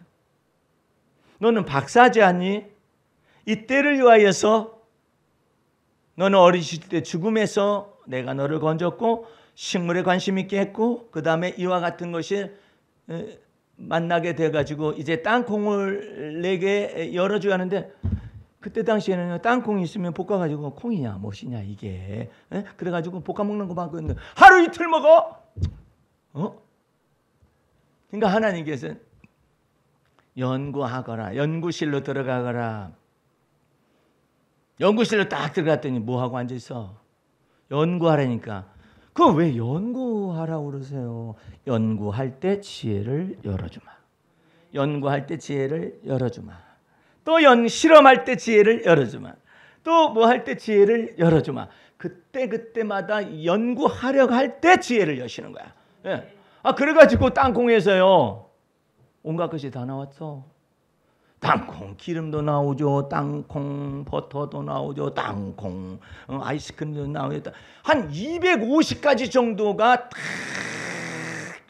너는 박사지 않니? 이때를 위하여서 너는 어리실 때 죽음에서 내가 너를 건졌고 식물에 관심 있게 했고 그 다음에 이와 같은 것이 만나게 돼가지고 이제 땅콩을 내게 열어줘야 하는데 그때 당시에는 땅콩이 있으면 볶아가지고 콩이냐 무엇이냐 이게 그래가지고 볶아 먹는 거 봤거든요. 하루 이틀 먹어. 그러니까 하나님께서 연구하거라. 연구실로 들어가거라. 연구실로 딱 들어갔더니 뭐하고 앉아있어? 연구하라니까. 그거 왜 연구하라고 그러세요? 연구할 때 지혜를 열어주마. 연구할 때 지혜를 열어주마. 또 실험할 때 지혜를 열어주마. 또 뭐 할 때 지혜를 열어주마. 그때마다 연구하려고 할 때 지혜를 여시는 거야. 예. 그래가지고 땅콩에서요 온갖 것이 다 나왔어. 땅콩 기름도 나오죠. 땅콩 버터도 나오죠. 땅콩 아이스크림도 나오죠. 한 250가지 정도가 딱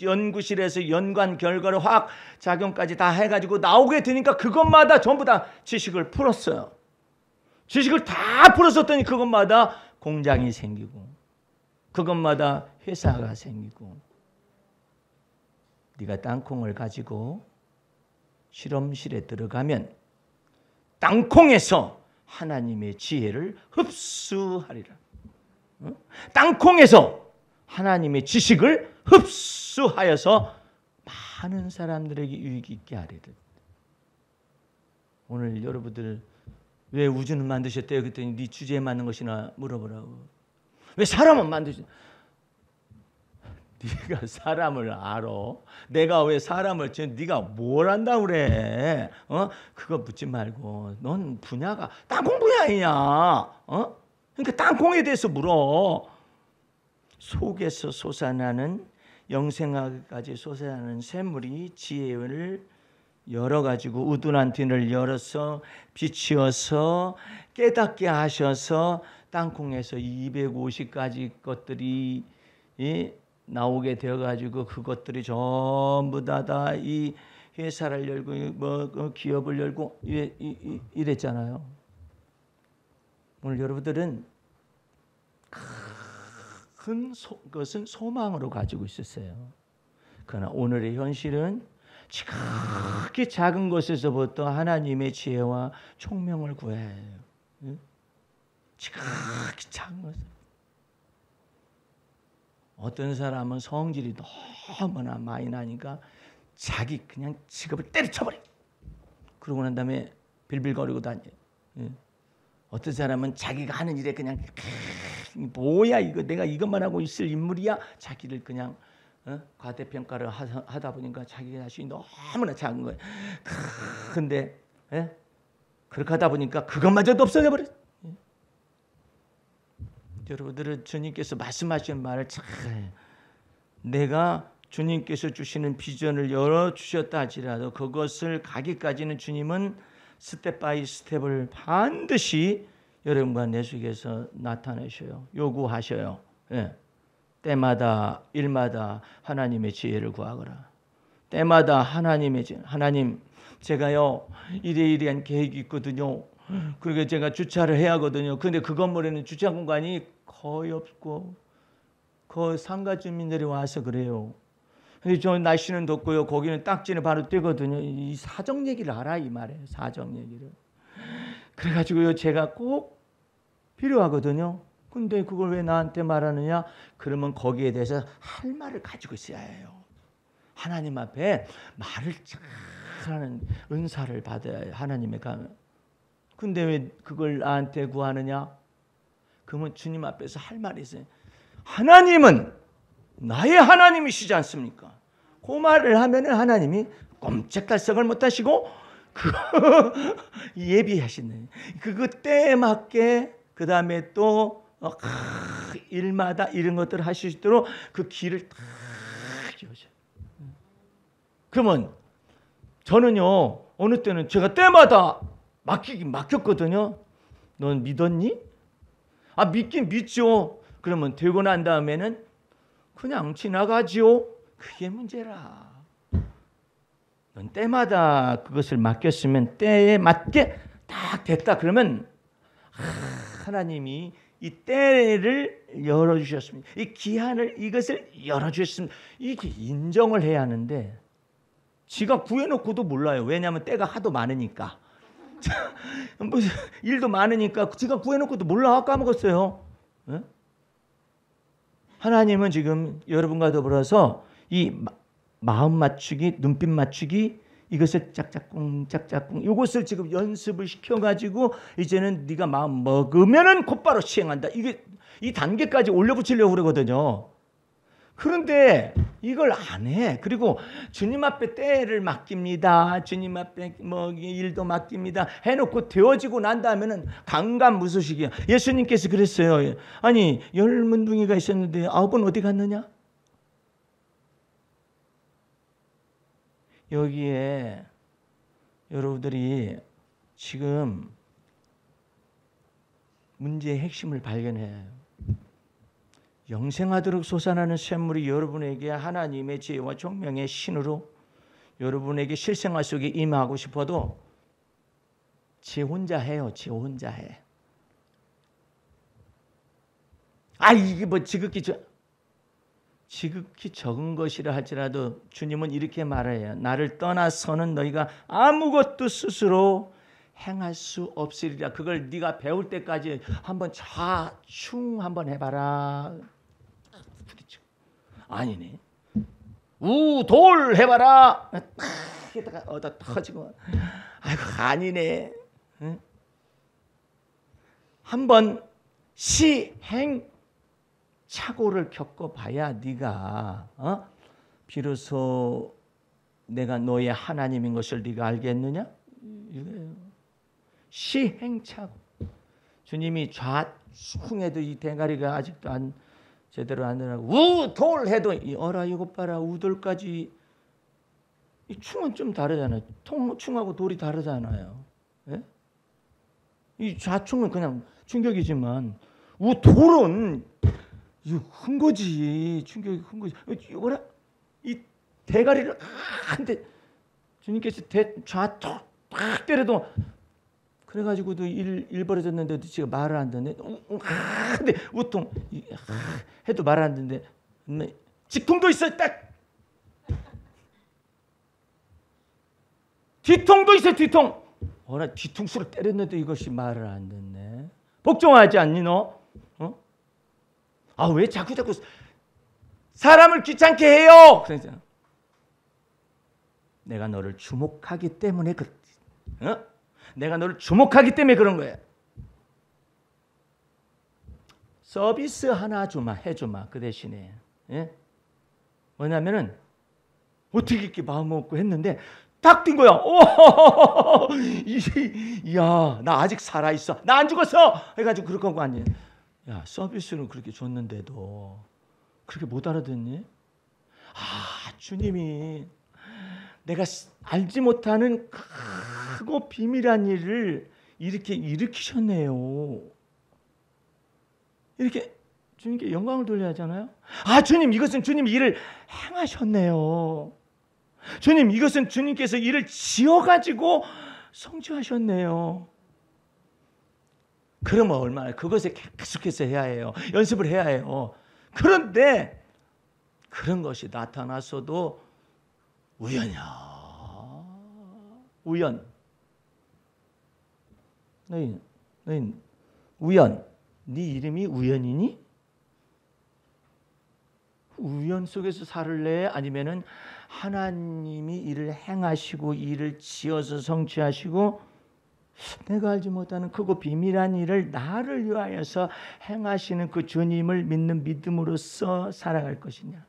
연구실에서 연구한 결과를 화학 작용까지 다 해가지고 나오게 되니까 그것마다 전부 다 지식을 풀었어요. 지식을 다 풀었었더니 그것마다 공장이 생기고 그것마다 회사가 생기고 네가 땅콩을 가지고 실험실에 들어가면 땅콩에서 하나님의 지혜를 흡수하리라. 땅콩에서 하나님의 지식을 흡수하여서 많은 사람들에게 유익 있게 하리라. 오늘 여러분들 왜 우주는 만드셨대요? 그랬더니 네 주제에 맞는 것이나 물어보라고. 왜 사람은 만드셨? 네가 사람을 알아? 내가 왜 사람을 네가 뭘 안다고 그래? 그거 묻지 말고 넌 분야가 땅콩 분야이냐? 그러니까 땅콩에 대해서 물어. 속에서 솟아나는 영생하기까지 솟아나는 샘물이 지혜를 열어가지고 우둔한 뒤를 열어서 비치어서 깨닫게 하셔서 땅콩에서 250가지 것들이 나오게 되어가지고 그것들이 전부 다 이 회사를 열고 뭐 기업을 열고 이랬잖아요. 오늘 여러분들은 큰 것은 소망으로 가지고 있었어요. 그러나 오늘의 현실은 지극히 작은 것에서부터 하나님의 지혜와 총명을 구해야 해요. 지극히 작은 것. 어떤 사람은 성질이 너무나 많이 나니까 자기 그냥 직업을 때려쳐버려. 그러고 난 다음에 빌빌거리고 다녀. 어떤 사람은 자기가 하는 일에 그냥 뭐야 이거 내가 이것만 하고 있을 인물이야. 자기를 그냥 과대평가를 하다 보니까 자기 자신이 너무나 작은 거예요. 근데 그렇게 하다 보니까 그것마저도 없어져 버렸어. 여러분들은 주님께서 말씀하시는 말을 잘 내가 주님께서 주시는 비전을 열어주셨다 할지라도 그것을 가기까지는 주님은 스텝 바이 스텝을 반드시 여러분과 내 속에서 나타내셔요. 요구하셔요. 때마다 일마다 하나님의 지혜를 구하거라. 때마다 하나님의 지혜. 하나님 제가요 이래이래한 계획이 있거든요. 그리고 제가 주차를 해야 하거든요. 근데 그 건물에는 주차 공간이 거의 없고 그 상가 주민들이 와서 그래요. 근데 저 날씨는 덥고요. 거기는 딱지는 바로 뛰거든요. 이 사정 얘기를 알아 이 말이에요. 사정 얘기를. 그래가지고요 제가 꼭 필요하거든요. 근데 그걸 왜 나한테 말하느냐? 그러면 거기에 대해서 할 말을 가지고 있어야 해요. 하나님 앞에 말을 잘하는 은사를 받아야 해요. 하나님의 감. 근데 왜 그걸 나한테 구하느냐? 그러면 주님 앞에서 할 말이 있어요. 하나님은 나의 하나님이시지 않습니까? 그 말을 하면은 하나님이 꼼짝달싹을 못하시고 그 예비하시네. 그거 때에 맞게 그 다음에 또 일마다 이런 것들을 하실 수 있도록 그 길을 딱 여셔. 그러면 저는요 어느 때는 제가 때마다 맡겼거든요. 넌 믿었니? 아 믿긴 믿죠. 그러면 되고 난 다음에는 그냥 지나가지요. 그게 문제라. 넌 때마다 그것을 맡겼으면 때에 맞게 딱 됐다. 그러면 하나님이 이 때를 열어주셨습니다. 이 기한을 이것을 열어주셨습니다. 이게 인정을 해야 하는데 지가 구해놓고도 몰라요. 왜냐하면 때가 하도 많으니까. 무슨 일도 많으니까 지가 구해놓고도 몰라. 까먹었어요. 네? 하나님은 지금 여러분과 더불어서 이 마음 맞추기, 눈빛 맞추기 이것을 짝짝꿍 이것을 지금 연습을 시켜가지고 이제는 네가 마음 먹으면은 곧바로 시행한다. 이게 이 단계까지 올려붙이려고 그러거든요. 그런데 이걸 안 해. 그리고 주님 앞에 때를 맡깁니다. 주님 앞에 뭐 일도 맡깁니다. 해놓고 되어지고 난 다음에는 강간무소식이야. 예수님께서 그랬어요. 아니 10문둥이가 있었는데 9은 어디 갔느냐? 여기에 여러분들이 지금 문제의 핵심을 발견해야 해요. 영생하도록 솟아나는 샘물이 여러분에게 하나님의 지혜와 총명의 신으로 여러분에게 실생활 속에 임하고 싶어도 지 혼자 해요. 지 혼자 해. 아 이게 뭐 지극히 적은 것이라 할지라도 주님은 이렇게 말해요. 나를 떠나서는 너희가 아무것도 스스로 행할 수 없으리라. 그걸 네가 배울 때까지 한번 좌충 한번 해봐라. 아니네. 우돌 해봐라. 이다가 얻어 터지고. 아이고 아니네. 응? 한번 시행 착오를 겪어봐야 네가 비로소 내가 너의 하나님인 것을 네가 알겠느냐? 이거예요. 시행착오. 주님이 좌충해도 이 대가리가 아직도 안 제대로 안 되라고 우돌 해도 어라 이것 봐라 우돌까지 이 충은 좀 다르잖아요. 충하고 돌이 다르잖아요. 예? 이 좌충은 그냥 충격이지만 우돌은 큰 거지. 충격이 큰 거지. 이거라 이 대가리를 한대 주님께서 좌툭 딱 때려도 그래가지고도 일 벌어졌는데도 지금 말을 안 듣네. 근데 우통 해도 말을 안 듣는데 직통도 있어 딱. 뒤통도 있어 뒤통. 어라 뒤통수를 때렸는데 이것이 말을 안 듣네. 복종하지 않니 너? 아 왜 자꾸 사람을 귀찮게 해요? 그러죠. 내가 너를 주목하기 때문에 그렇지. 내가 너를 주목하기 때문에 그런 거야. 서비스 하나 주마 해주마 그 대신에. 예? 뭐냐면은 어떻게 이렇게 마음 먹고 했는데 딱 뛴 거야. 오, 이야 나 아직 살아 있어. 나 안 죽었어. 해가지고 그렇게 하고 아니. 야 서비스는 그렇게 줬는데도 그렇게 못 알아듣니? 아 주님이 내가 알지 못하는 크고 비밀한 일을 이렇게 일으키셨네요. 이렇게 주님께 영광을 돌려야 하잖아요. 아 주님 이것은 주님 일을 행하셨네요. 주님 이것은 주님께서 일을 지어가지고 성취하셨네요. 그러면 얼마나 그것에 계속해서 해야 해요. 연습을 해야 해요. 그런데 그런 것이 나타났어도 우연이야. 우연. 너희 우연. 네 이름이 우연이니? 우연 속에서 살을래? 아니면은 하나님이 일을 행하시고 일을 지어서 성취하시고 내가 알지 못하는 크고 비밀한 일을 나를 위하여서 행하시는 그 주님을 믿는 믿음으로써 살아갈 것이냐?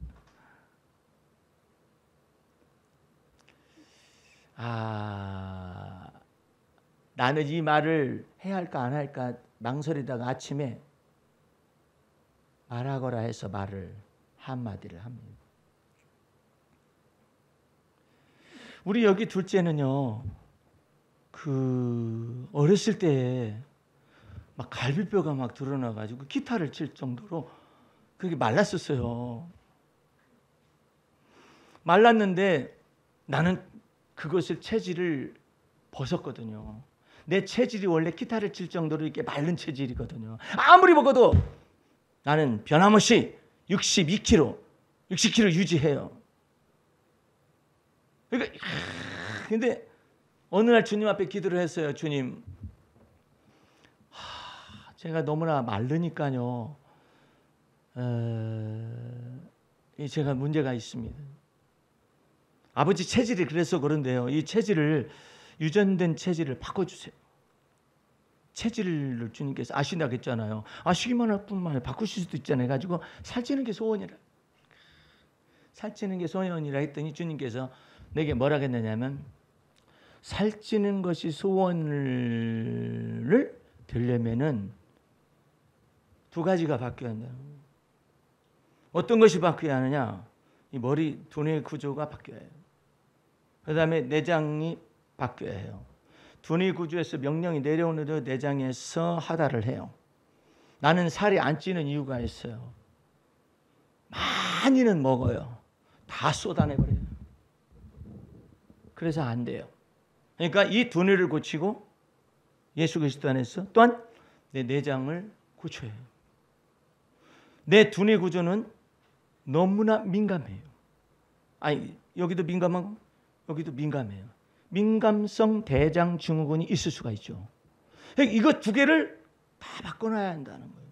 아, 나는 이 말을 해야 할까 안 할까 망설이다가 아침에 말하거라 해서 말을 한마디를 합니다. 우리 여기 둘째는요, 어렸을 때 막 갈비뼈가 막 드러나가지고 기타를 칠 정도로 그게 말랐었어요. 말랐는데 나는 그것을 체질을 벗었거든요. 내 체질이 원래 기타를 칠 정도로 이렇게 마른 체질이거든요. 아무리 먹어도 나는 변함없이 62kg, 60kg 유지해요. 그러니까 근데 어느 날 주님 앞에 기도를 했어요. 주님, 제가 너무나 마르니까요. 제가 문제가 있습니다. 아버지 체질이 그래서 그런데요. 이 체질을 유전된 체질을 바꿔주세요. 체질을 주님께서 아신다고 했잖아요. 아시기만 할 뿐만 아니라 바꾸실 수도 있잖아요. 해가지고 살찌는 게 소원이라. 살찌는 게 소원이라 했더니 주님께서 내게 뭐라 했느냐면 살찌는 것이 소원을 되려면은 두 가지가 바뀌어야 한다. 어떤 것이 바뀌어야 하느냐? 이 머리 두뇌 구조가 바뀌어야 해요. 그 다음에 내장이 바뀌어야 해요. 두뇌 구조에서 명령이 내려오는 내장에서 하달을 해요. 나는 살이 안 찌는 이유가 있어요. 많이는 먹어요. 다 쏟아내버려요. 그래서 안 돼요. 그러니까 이 두뇌를 고치고 예수 그리스도 안에서 또한 내 내장을 고쳐야 해요. 내 두뇌 구조는 너무나 민감해요. 아니, 여기도 민감하고 여기도 민감해요. 민감성 대장 증후군이 있을 수가 있죠. 이거 두 개를 다 바꿔놔야 한다는 거예요.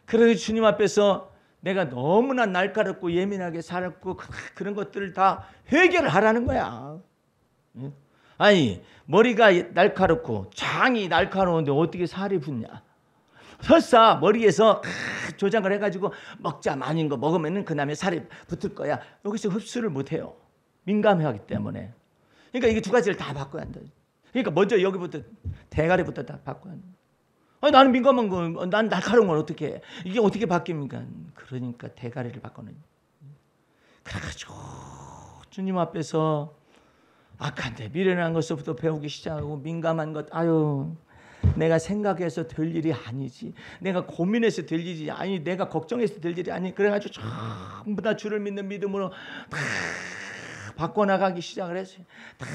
그래서 주님 앞에서 내가 너무나 날카롭고 예민하게 살았고 그런 것들을 다 해결을 하라는 거야. 아니, 머리가 날카롭고 장이 날카로운데 어떻게 살이 붙냐? 설사 머리에서 조장을 해가지고 먹자 많은 거 먹으면 그 다음에 살이 붙을 거야. 여기서 흡수를 못해요. 민감하기 때문에. 그러니까 이게 두 가지를 다 바꿔야 한다. 그러니까 먼저 여기부터 대가리부터 다 바꿔야 한다. 아니, 나는 민감한 거, 난 날카로운 건 어떻게 해? 이게 어떻게 바뀝니까? 그러니까 대가리를 바꾸는. 그래가지고 주님 앞에서 악한데 미련한 것부터 배우기 시작하고 민감한 것, 아유, 내가 생각해서 될 일이 아니지. 내가 고민해서 될 일이 아니. 내가 걱정해서 될 일이 아니. 그래가지고 전부 다 주를 믿는 믿음으로 다 바꿔나가기 시작을 했어요. 다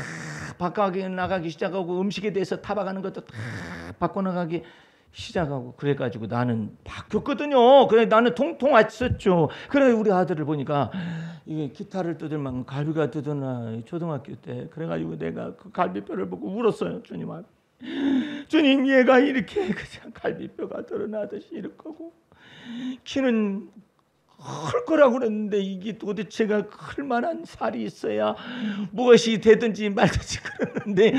바꿔나가기 시작하고 음식에 대해서 타박하는 것도 다 바꿔나가기 시작하고 그래가지고 나는 바뀌었거든요. 그래 나는 통통했었죠. 그래 우리 아들을 보니까 이게 기타를 뜯을 만큼 갈비가 뜯었나 초등학교 때. 그래가지고 내가 그 갈비뼈를 보고 울었어요. 주님 앞에. 주님, 얘가 이렇게 그냥 갈비뼈가 드러나듯이 이렇게 하고 키는 클 거라고 그랬는데 이게 도대체가 클 만한 살이 있어야 무엇이 되든지 말든지 그러는데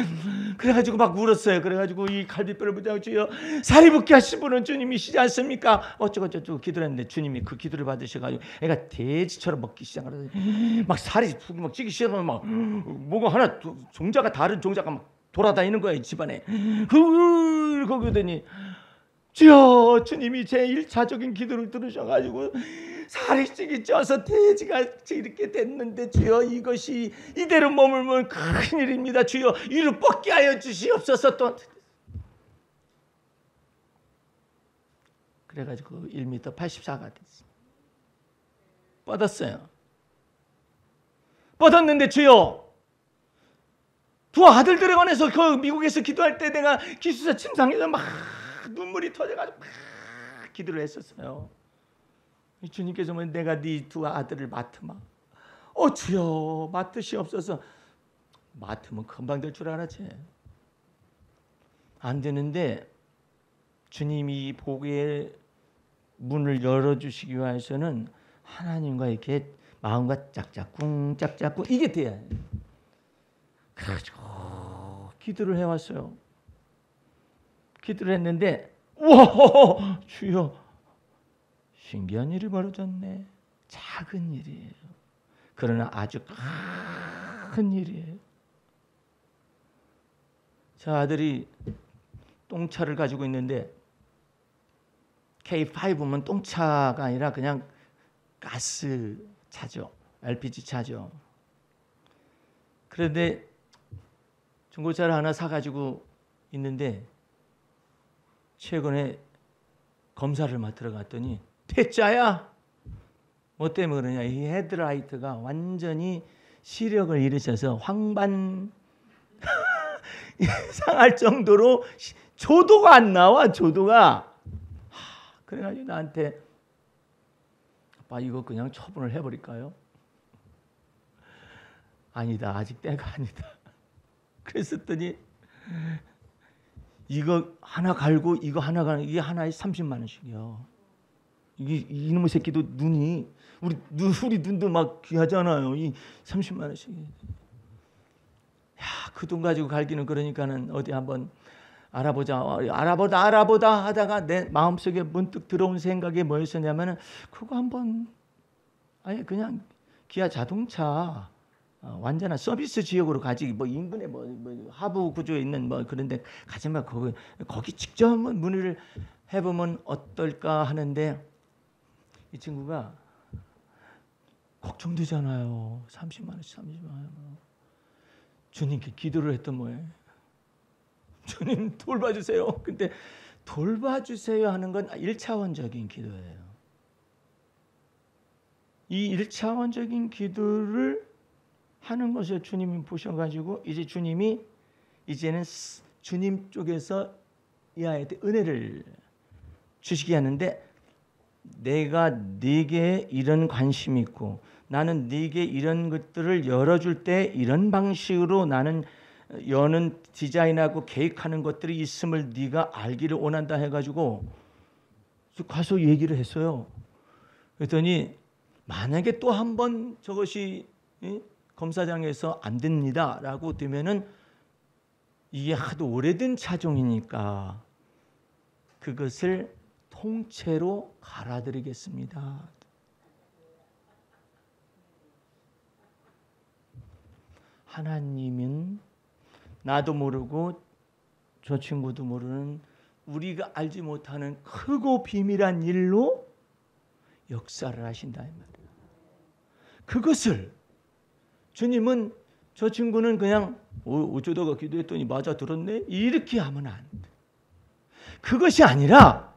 그래가지고 막 울었어요. 그래가지고 이 갈비뼈를 붙잡고 주여 살이 붙게 하신 분은 주님이시지 않습니까? 어쩌고저쩌고 기도를 했는데 주님이 그 기도를 받으셔가지고 애가 돼지처럼 먹기 시작하더니 막 살이 막 찌기 시작하면 막 뭐가 하나 종자가 다른 종자가 막 돌아다니는 거예요. 집안에. 거기더니 주여, 주님이 제 1차적인 기도를 들으셔가지고 살이 찌기 쪄서 돼지가 이렇게 됐는데 주여 이것이 이대로 머물면 큰일입니다. 주여 이를 뻗게 하여 주시옵소서. 또 그래가지고 1m 84가 됐어요. 뻗었어요. 뻗었는데 주여 두 아들들에 관해서 그 미국에서 기도할 때 내가 기수사 침상에서 막 눈물이 터져가지고 막 기도를 했었어요. 주님께서 내가 네 두 아들을 맡으마. 주여 맡으시옵소서. 맡으면 금방 될 줄 알았지. 안 되는데 주님이 복의 문을 열어주시기 위해서는 하나님과 이렇게 마음과 짝짝꿍 짝짝꿍 이게 돼야 해요. 그래가지고 기도를 해왔어요. 기도를 했는데 우와 주여 신기한 일이 벌어졌네. 작은 일이에요. 그러나 아주 큰 일이에요. 저 아들이 똥차를 가지고 있는데 K5면 똥차가 아니라 그냥 가스 차죠. LPG 차죠. 그런데 중고차를 하나 사가지고 있는데 최근에 검사를 맡으러 갔더니 퇴짜야. 뭐 때문에 그러냐. 이 헤드라이트가 완전히 시력을 잃으셔서 황반 상할 정도로 조도가 안 나와. 조도가. 그래가지고 나한테 아빠 이거 그냥 처분을 해버릴까요? 아니다. 아직 때가 아니다. 그랬었더니 이거 하나 갈고 이거 하나 가는 이게 하나에 30만 원씩이요. 이게 이놈의 새끼도 눈이 우리 눈도 막 귀하잖아요. 이 30만 원씩. 야, 그 돈 가지고 갈기는 그러니까는 어디 한번 알아보자 하다가 내 마음속에 문득 들어온 생각이 뭐였었냐면은 그거 한번 아예 그냥 기아 자동차 완전한 서비스 지역으로 가지 뭐 인근에 뭐 하부 구조에 있는 뭐 그런데 가지 마. 거기 직접 한번 문의를 해보면 어떨까 하는데 이 친구가 걱정되잖아요. 30만 원씩 30만 원. 주님께 기도를 했던 뭐예요? 주님 돌봐주세요. 근데 돌봐주세요 하는 건 1차원적인 기도예요. 이 1차원적인 기도를 하는 것을 주님이 보셔가지고 이제 주님이 이제는 주님 쪽에서 이 아이한테 은혜를 주시게 하는데 내가 네게 이런 관심이 있고 나는 네게 이런 것들을 열어줄 때 이런 방식으로 나는 여는 디자인하고 계획하는 것들이 있음을 네가 알기를 원한다 해가지고 가서 얘기를 했어요. 그랬더니 만약에 또 한 번 저것이 검사장에서 안 됩니다라고 되면은 이게 하도 오래된 차종이니까 그것을 통째로 갈아드리겠습니다. 하나님은 나도 모르고 저 친구도 모르는 우리가 알지 못하는 크고 비밀한 일로 역사를 하신다 이 말이에요. 그것을 주님은 저 친구는 그냥 어쩌다가 기도했더니 맞아 들었네 이렇게 하면 안 돼. 그것이 아니라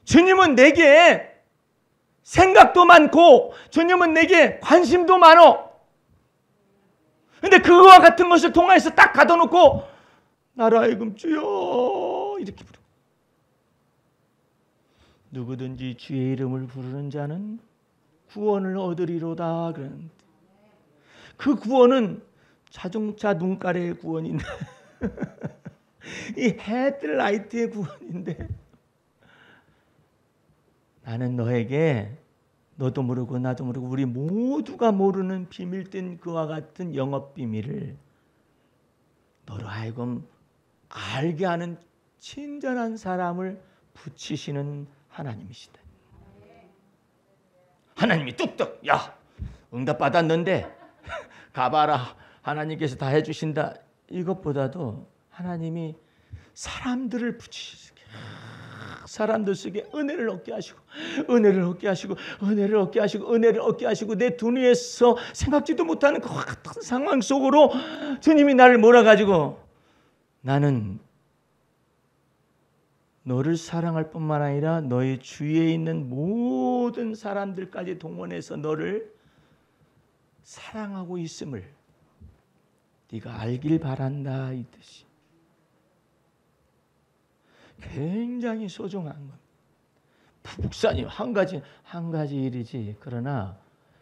주님은 내게 생각도 많고 주님은 내게 관심도 많어. 근데 그와 같은 것을 통해서 딱 가둬놓고 나라 하여금 주여 이렇게 부르고 누구든지 주의 이름을 부르는 자는 구원을 얻으리로다. 그런데 그 구원은 자동차 눈가래의 구원인데 이 헤드라이트의 구원인데 나는 너에게 너도 모르고 나도 모르고 우리 모두가 모르는 비밀된 그와 같은 영업 비밀을 너로 하여금 알게 하는 친절한 사람을 붙이시는 하나님이시다. 하나님이 뚝뚝 야 응답 받았는데 가봐라 하나님께서 다 해주신다. 이것보다도 하나님이 사람들을 붙이시게 사람들 속에 은혜를 얻게 하시고 은혜를 얻게 하시고 은혜를 얻게 하시고 은혜를 얻게 하시고 내 두뇌에서 생각지도 못하는 그 같은 상황 속으로 주님이 나를 몰아가지고 나는 너를 사랑할 뿐만 아니라 너의 주위에 있는 모든 사람들까지 동원해서 너를 사랑하고 있음을 네가 알길 바란다 이 뜻이. 굉장히 소중한 겁니다. 목사님 한 가지 일이지. 그러나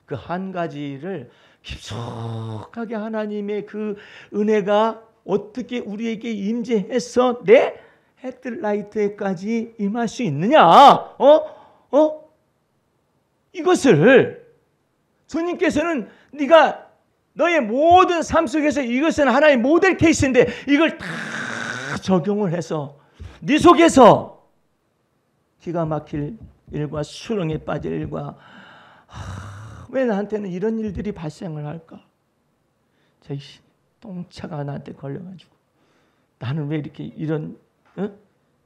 그 한 가지를 깊숙하게 하나님의 그 은혜가 어떻게 우리에게 임재해서 내 헤드라이트에까지 임할 수 있느냐? 이것을 주님께서는 네가 너의 모든 삶 속에서 이것은 하나의 모델 케이스인데 이걸 다 적용을 해서 네 속에서 기가 막힐 일과 수렁에 빠질 일과 왜 나한테는 이런 일들이 발생을 할까? 저희 똥차가 나한테 걸려가지고 나는 왜 이렇게 이런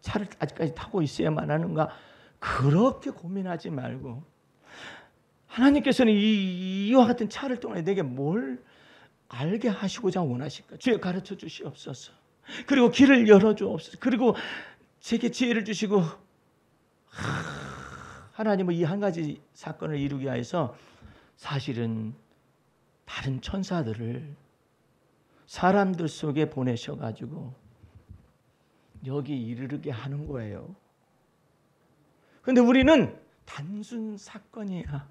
차를 아직까지 타고 있어야만 하는가? 그렇게 고민하지 말고 하나님께서는 이와 같은 차를 통해 내게 뭘 알게 하시고자 원하실까? 주여 가르쳐 주시옵소서. 그리고 길을 열어주옵소서. 그리고 제게 지혜를 주시고 하나님은 이 한 가지 사건을 이루기 위해서 사실은 다른 천사들을 사람들 속에 보내셔가지고 여기 이르게 하는 거예요. 그런데 우리는 단순 사건이야.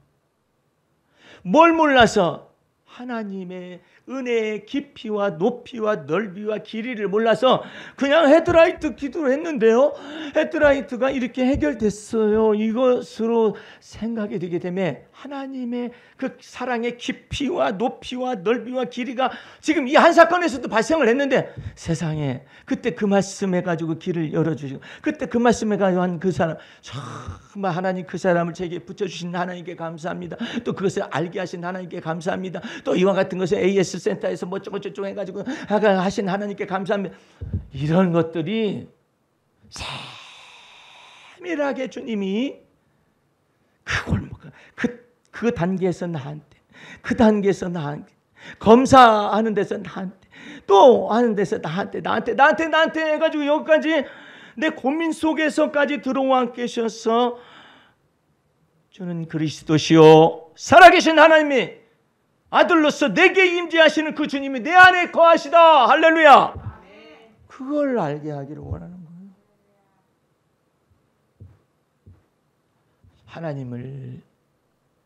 뭘 몰라서 하나님의 은혜의 깊이와 높이와 넓이와 길이를 몰라서 그냥 헤드라이트 기도를 했는데요, 헤드라이트가 이렇게 해결됐어요. 이것으로 생각이 되게 되면 하나님의 그 사랑의 깊이와 높이와 넓이와 길이가 지금 이 한 사건에서도 발생을 했는데 세상에 그때 그 말씀해가지고 길을 열어주시고 그때 그 말씀해가지고 한 그 사람 정말 하나님 그 사람을 제게 붙여주신 하나님께 감사합니다. 또 그것을 알게 하신 하나님께 감사합니다. 또 이와 같은 것을 AS 센터에서 뭐 쪼쪼쪼 해가지고 하신 하나님께 감사합니다. 이런 것들이 세밀하게 주님이 그걸 그 단계에서 나한테, 그 단계에서 나한테, 검사하는 데서 나한테, 또 하는 데서 나한테 해가지고 여기까지 내 고민 속에서까지 들어와 계셔서 주는 그리스도시요 살아계신 하나님이 아들로서 내게 임재하시는 그 주님이 내 안에 거하시다. 할렐루야. 그걸 알게 하기를 원하는 거예요. 하나님을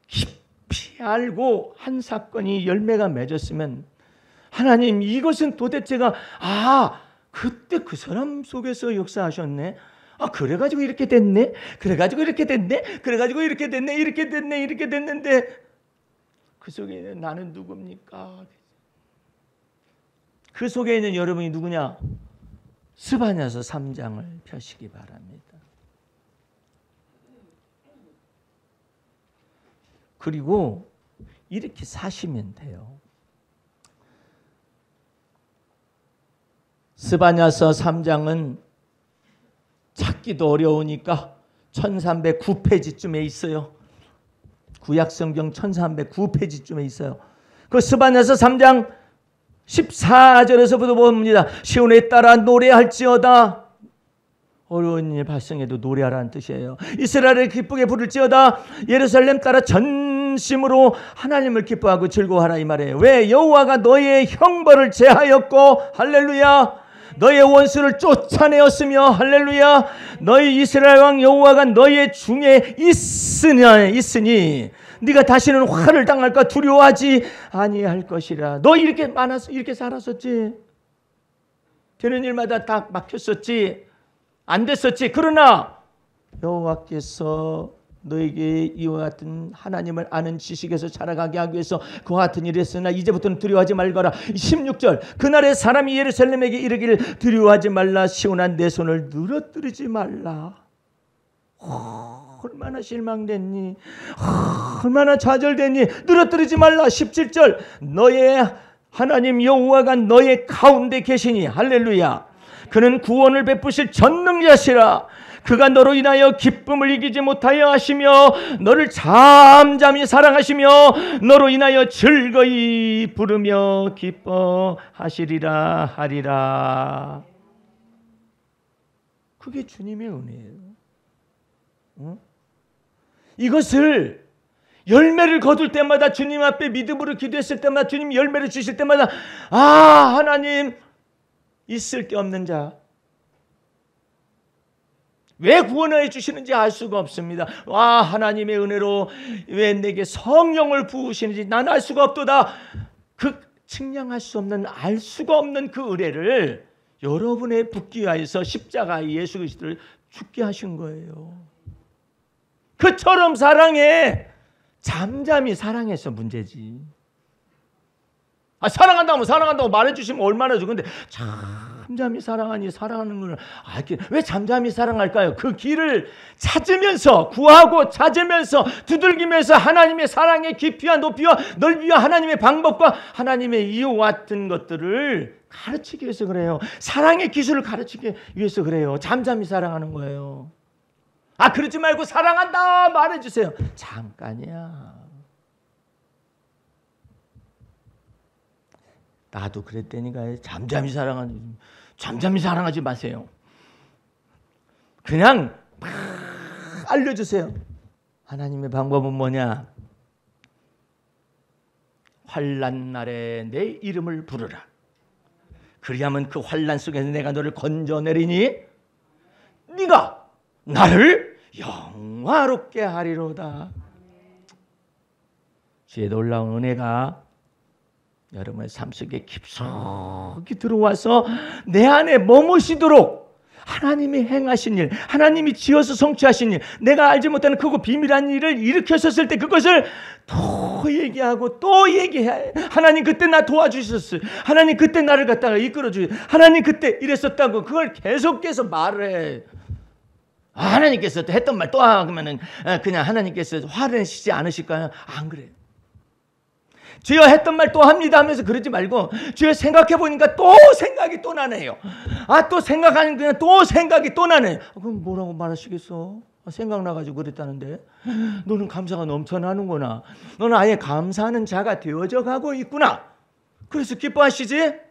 깊이 알고 한 사건이 열매가 맺었으면 하나님 이것은 도대체가 그때 그 사람 속에서 역사하셨네. 그래가지고 이렇게 됐네. 그래가지고 이렇게 됐네. 그래가지고 이렇게 됐네. 이렇게 됐네. 이렇게 됐는데 그 속에 있는 나는 누굽니까? 그 속에 있는 여러분이 누구냐? 스바냐서 3장을 펴시기 바랍니다. 그리고 이렇게 사시면 돼요. 스바냐서 3장은 찾기도 어려우니까 1309페이지쯤에 있어요. 구약성경 1309페이지쯤에 있어요. 그 스바냐서 3장 14절에서부터 봅니다. 시온에 따라 노래할지어다. 어려운 일 발생해도 노래하라는 뜻이에요. 이스라엘을 기쁘게 부를지어다. 예루살렘 따라 전심으로 하나님을 기뻐하고 즐거워하라 이 말이에요. 왜? 여호와가 너의 형벌을 제하였고 할렐루야. 너의 원수를 쫓아내었으며 할렐루야. 너희 이스라엘 왕 여호와가 너의 중에 있으니 네가 다시는 화를 당할까 두려워하지 아니할 것이라. 너 이렇게 많아서 이렇게 살았었지. 되는 일마다 다 막혔었지. 안 됐었지. 그러나 여호와께서 너에게 이와 같은 하나님을 아는 지식에서 자라가게 하기 위해서 그와 같은 일을 했으나 이제부터는 두려워하지 말거라. 16절 그날에 사람이 예루살렘에게 이르기를 두려워하지 말라. 시온아 내 손을 늘어뜨리지 말라. 얼마나 실망됐니? 얼마나 좌절됐니? 늘어뜨리지 말라. 17절 너의 하나님 여호와가 너의 가운데 계시니 할렐루야. 그는 구원을 베푸실 전능자시라. 그가 너로 인하여 기쁨을 이기지 못하여 하시며 너를 잠잠히 사랑하시며 너로 인하여 즐거이 부르며 기뻐하시리라 하리라. 그게 주님의 은혜예요. 이것을 열매를 거둘 때마다 주님 앞에 믿음으로 기도했을 때마다 주님 열매를 주실 때마다 하나님 있을 데 없는 자 왜 구원해 주시는지 알 수가 없습니다. 하나님의 은혜로 왜 내게 성령을 부으시는지 난 알 수가 없도다. 그 측량할 수 없는 알 수가 없는 그 은혜를 여러분의 붙기 위하여서 십자가에 예수 그리스도를 죽게 하신 거예요. 그처럼 사랑해. 잠잠히 사랑해서 문제지. 사랑한다고 말해주시면 얼마나 좋은데 잠잠히 사랑하니 사랑하는 걸 알게. 왜 잠잠히 사랑할까요? 그 길을 찾으면서, 구하고 찾으면서, 두들기면서 하나님의 사랑의 깊이와 높이와 넓이와 하나님의 방법과 하나님의 이유 같은 것들을 가르치기 위해서 그래요. 사랑의 기술을 가르치기 위해서 그래요. 잠잠히 사랑하는 거예요. 그러지 말고 사랑한다 말해주세요. 잠깐이야. 나도 그랬다니까요. 잠잠히 사랑하지 마세요. 그냥 막 알려주세요. 하나님의 방법은 뭐냐? 환난 날에 내 이름을 부르라. 그리하면 그 환난 속에서 내가 너를 건져내리니 네가 나를 영화롭게 하리로다. 주의 놀라운 은혜가 여러분의 삶 속에 깊숙이 들어와서 내 안에 머무시도록 하나님이 행하신 일, 하나님이 지어서 성취하신 일, 내가 알지 못하는 크고 비밀한 일을 일으켰었을 때 그것을 또 얘기하고 또 얘기해야 해. 하나님 그때 나 도와주셨어요. 하나님 그때 나를 갖다가 이끌어주셨어요. 하나님 그때 이랬었다고 그걸 계속해서 말을 해. 하나님께서 또 했던 말 또 하면은 그냥 하나님께서 화를 내시지 않으실까요? 안 그래요. 주여 했던 말 또 합니다 하면서 그러지 말고 주여 생각해 보니까 또 생각이 또 나네요. 또 생각하는 그냥 또 생각이 또 나네. 그럼 뭐라고 말하시겠어? 생각나가지고 그랬다는데 너는 감사가 넘쳐나는구나. 너는 아예 감사하는 자가 되어져 가고 있구나. 그래서 기뻐하시지?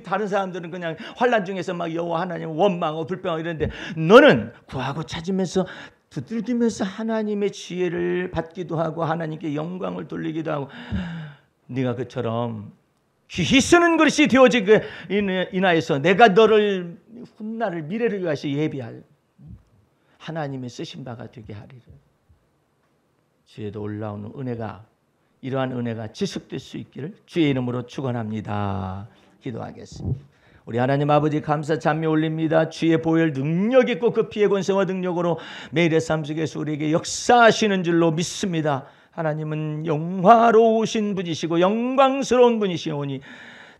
다른 사람들은 그냥 환난 중에서 막 여호와 하나님 원망하고 불평하고 이러는데 너는 구하고 찾으면서 두들기면서 하나님의 지혜를 받기도 하고 하나님께 영광을 돌리기도 하고 네가 그처럼 귀히 쓰는 그릇이 되어지게 인하여서 내가 너를 훗날을 미래를 위하여 예비할 하나님의 쓰신 바가 되게 하리라. 주에도 올라오는 은혜가 이러한 은혜가 지속될 수 있기를 주의 이름으로 축원합니다. 기도하겠습니다. 우리 하나님 아버지 감사 찬미 올립니다. 주의 보혈 능력 있고 그 피의 권세와 능력으로 매일의 삶 속에서 우리에게 역사하시는 줄로 믿습니다. 하나님은 영화로우신 분이시고 영광스러운 분이시오니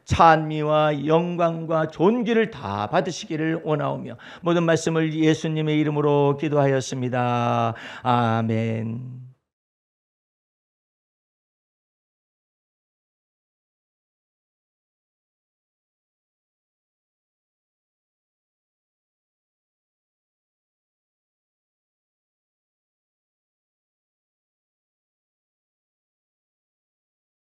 찬미와 영광과 존귀를 다 받으시기를 원하오며 모든 말씀을 예수님의 이름으로 기도하였습니다. 아멘.